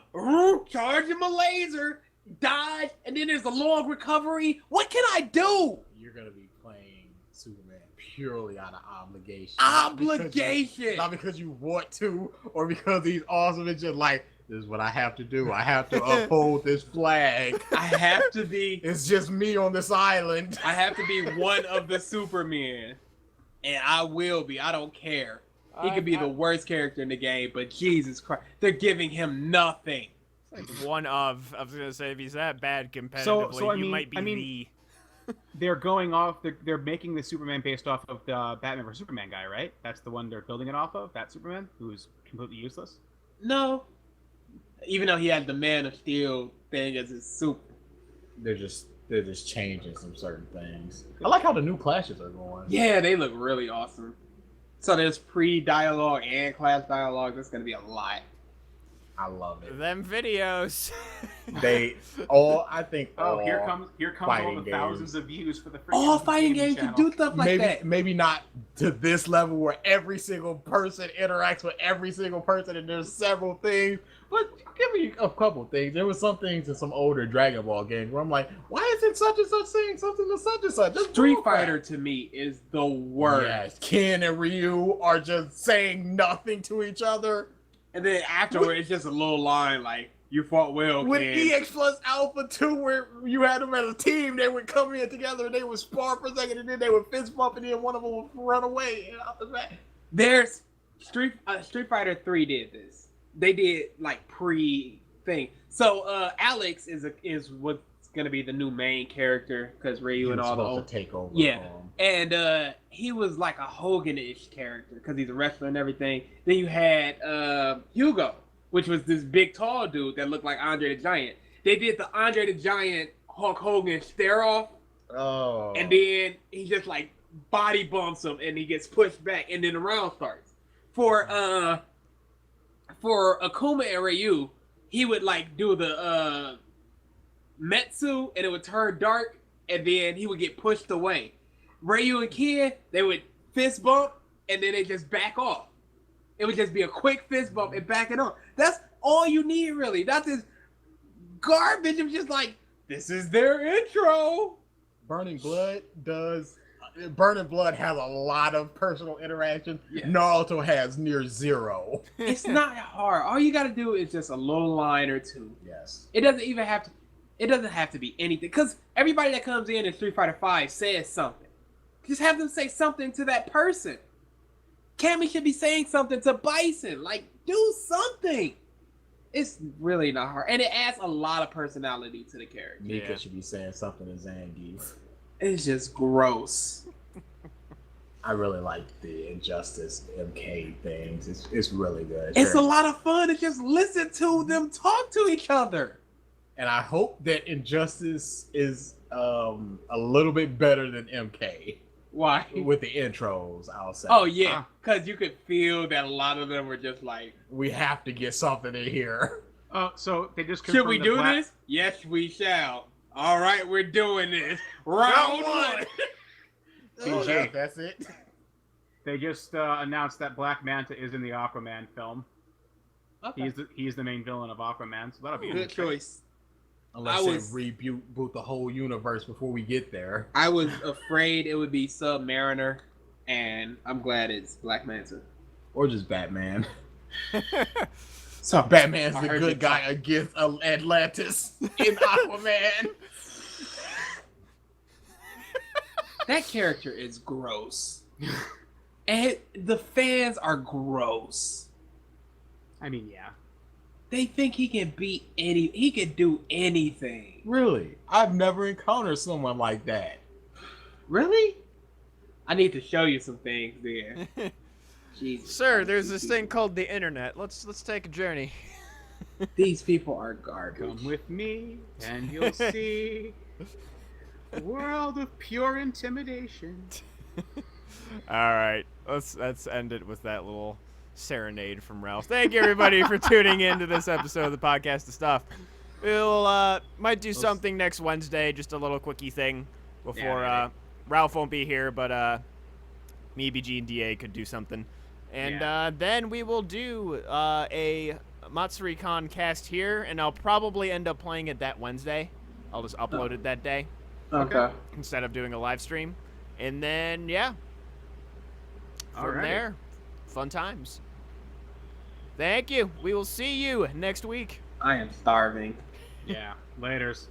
charge him a laser, dodge, and then there's a long recovery. What can I do? You're gonna be playing Superman purely out of obligation. Obligation. Not because you want to, or because he's awesome. It's just like, this is what I have to do. I have to uphold this flag. I have to be. It's just me on this island. I have to be one of the Supermen, and I will be. I don't care. He could be the worst character in the game, but Jesus Christ, they're giving him nothing. One of. I was gonna say, if he's that bad competitively, So, I you mean- might be I mean- the. They're going off. They're making the Superman based off of the Batman vs Superman guy, right? That's the one they're building it off of. That Superman who's completely useless. No. Even though he had the Man of Steel thing as his super. They're just changing some certain things. I like how the new clashes are going. Yeah, they look really awesome. So there's pre-dialogue and class dialogue. That's going to be a lot. I love it. Them videos. I think Oh, all here comes all fighting the games. thousands of views for the freaking All fighting games can channel. do stuff like that. Maybe not to this level where every single person interacts with every single person and there's several things, but give me a couple things. There was some things in some older Dragon Ball games where I'm like, why isn't such and such saying something to such and such? That's Street bullcrap. Fighter to me is the worst. Yes, Ken and Ryu are just saying nothing to each other. And then afterward, it's just a little line like, you fought well, With Ken. EX plus Alpha 2, where you had them as a team, they would come in together and they would spar for a second and then they would fist bump and then one of them would run away. And after that, There's Street Fighter 3 did this. They did like pre-thing. So Alex is what's gonna be the new main character because Ryu and all the old. to take over. Yeah. for him. And he was like a Hogan-ish character because he's a wrestler and everything. Then you had Hugo, which was this big tall dude that looked like Andre the Giant. They did the Andre the Giant Hulk Hogan stare off, Oh. and then he just like body bumps him and he gets pushed back, and then the round starts. For Akuma and Ryu, he would like do the Metsu and it would turn dark, and then he would get pushed away. Ryu and Ken, they would fist bump and then they just back off. It would just be a quick fist bump and back it off. That's all you need, really. Not this garbage of just like, this is their intro. Burning Blood has a lot of personal interaction. Yes. Naruto has near zero. It's not hard. All you got to do is just a little line or two. Yes. It doesn't even have to. It doesn't have to be anything, because everybody that comes in Street Fighter V says something. Just have them say something to that person. Cammy should be saying something to Bison. Like, do something. It's really not hard, and it adds a lot of personality to the character. Mika should be saying something to Zangief. It's just gross. I really like the Injustice MK things. It's really good. It's a lot of fun to just listen to them talk to each other. And I hope that Injustice is a little bit better than MK Why? with the intros, I'll say. Oh yeah, because you could feel that a lot of them were just like, We have to get something in here. So they just should we do confirmed this? Yes, we shall. All right, we're doing this. Round one. BJ. That's it. They just announced that Black Manta is in the Aquaman film. Okay. He's the main villain of Aquaman, so that'll be Good choice. Unless I was- they reboot the whole universe before we get there. I was afraid it would be Submariner, and I'm glad it's Black Manta. Or just Batman. So Batman's I the heard good you guy against Atlantis in Aquaman. that character is gross. And the fans are gross. I mean, yeah. They think he can he can do anything. Really? I've never encountered someone like that. Really? I need to show you some things there. Jesus Sir, Christ, there's these this thing people- called the internet. Let's take a journey. These people are garbage. Come with me, and you'll see a world of pure intimidation. All right, let's end it with that little serenade from Ralph. Thank you everybody for tuning in to this episode of the podcast of stuff. We'll might do something next Wednesday, just a little quickie thing before Yeah, Ralph won't be here, but me, BG, and DA could do something, and then we will do a MatsuriCon cast here, and I'll probably end up playing it that Wednesday. I'll just upload it that day Okay. instead of doing a live stream, and then yeah. From Alrighty. there, fun times. Thank you. We will see you next week. I am starving. Yeah. Laters.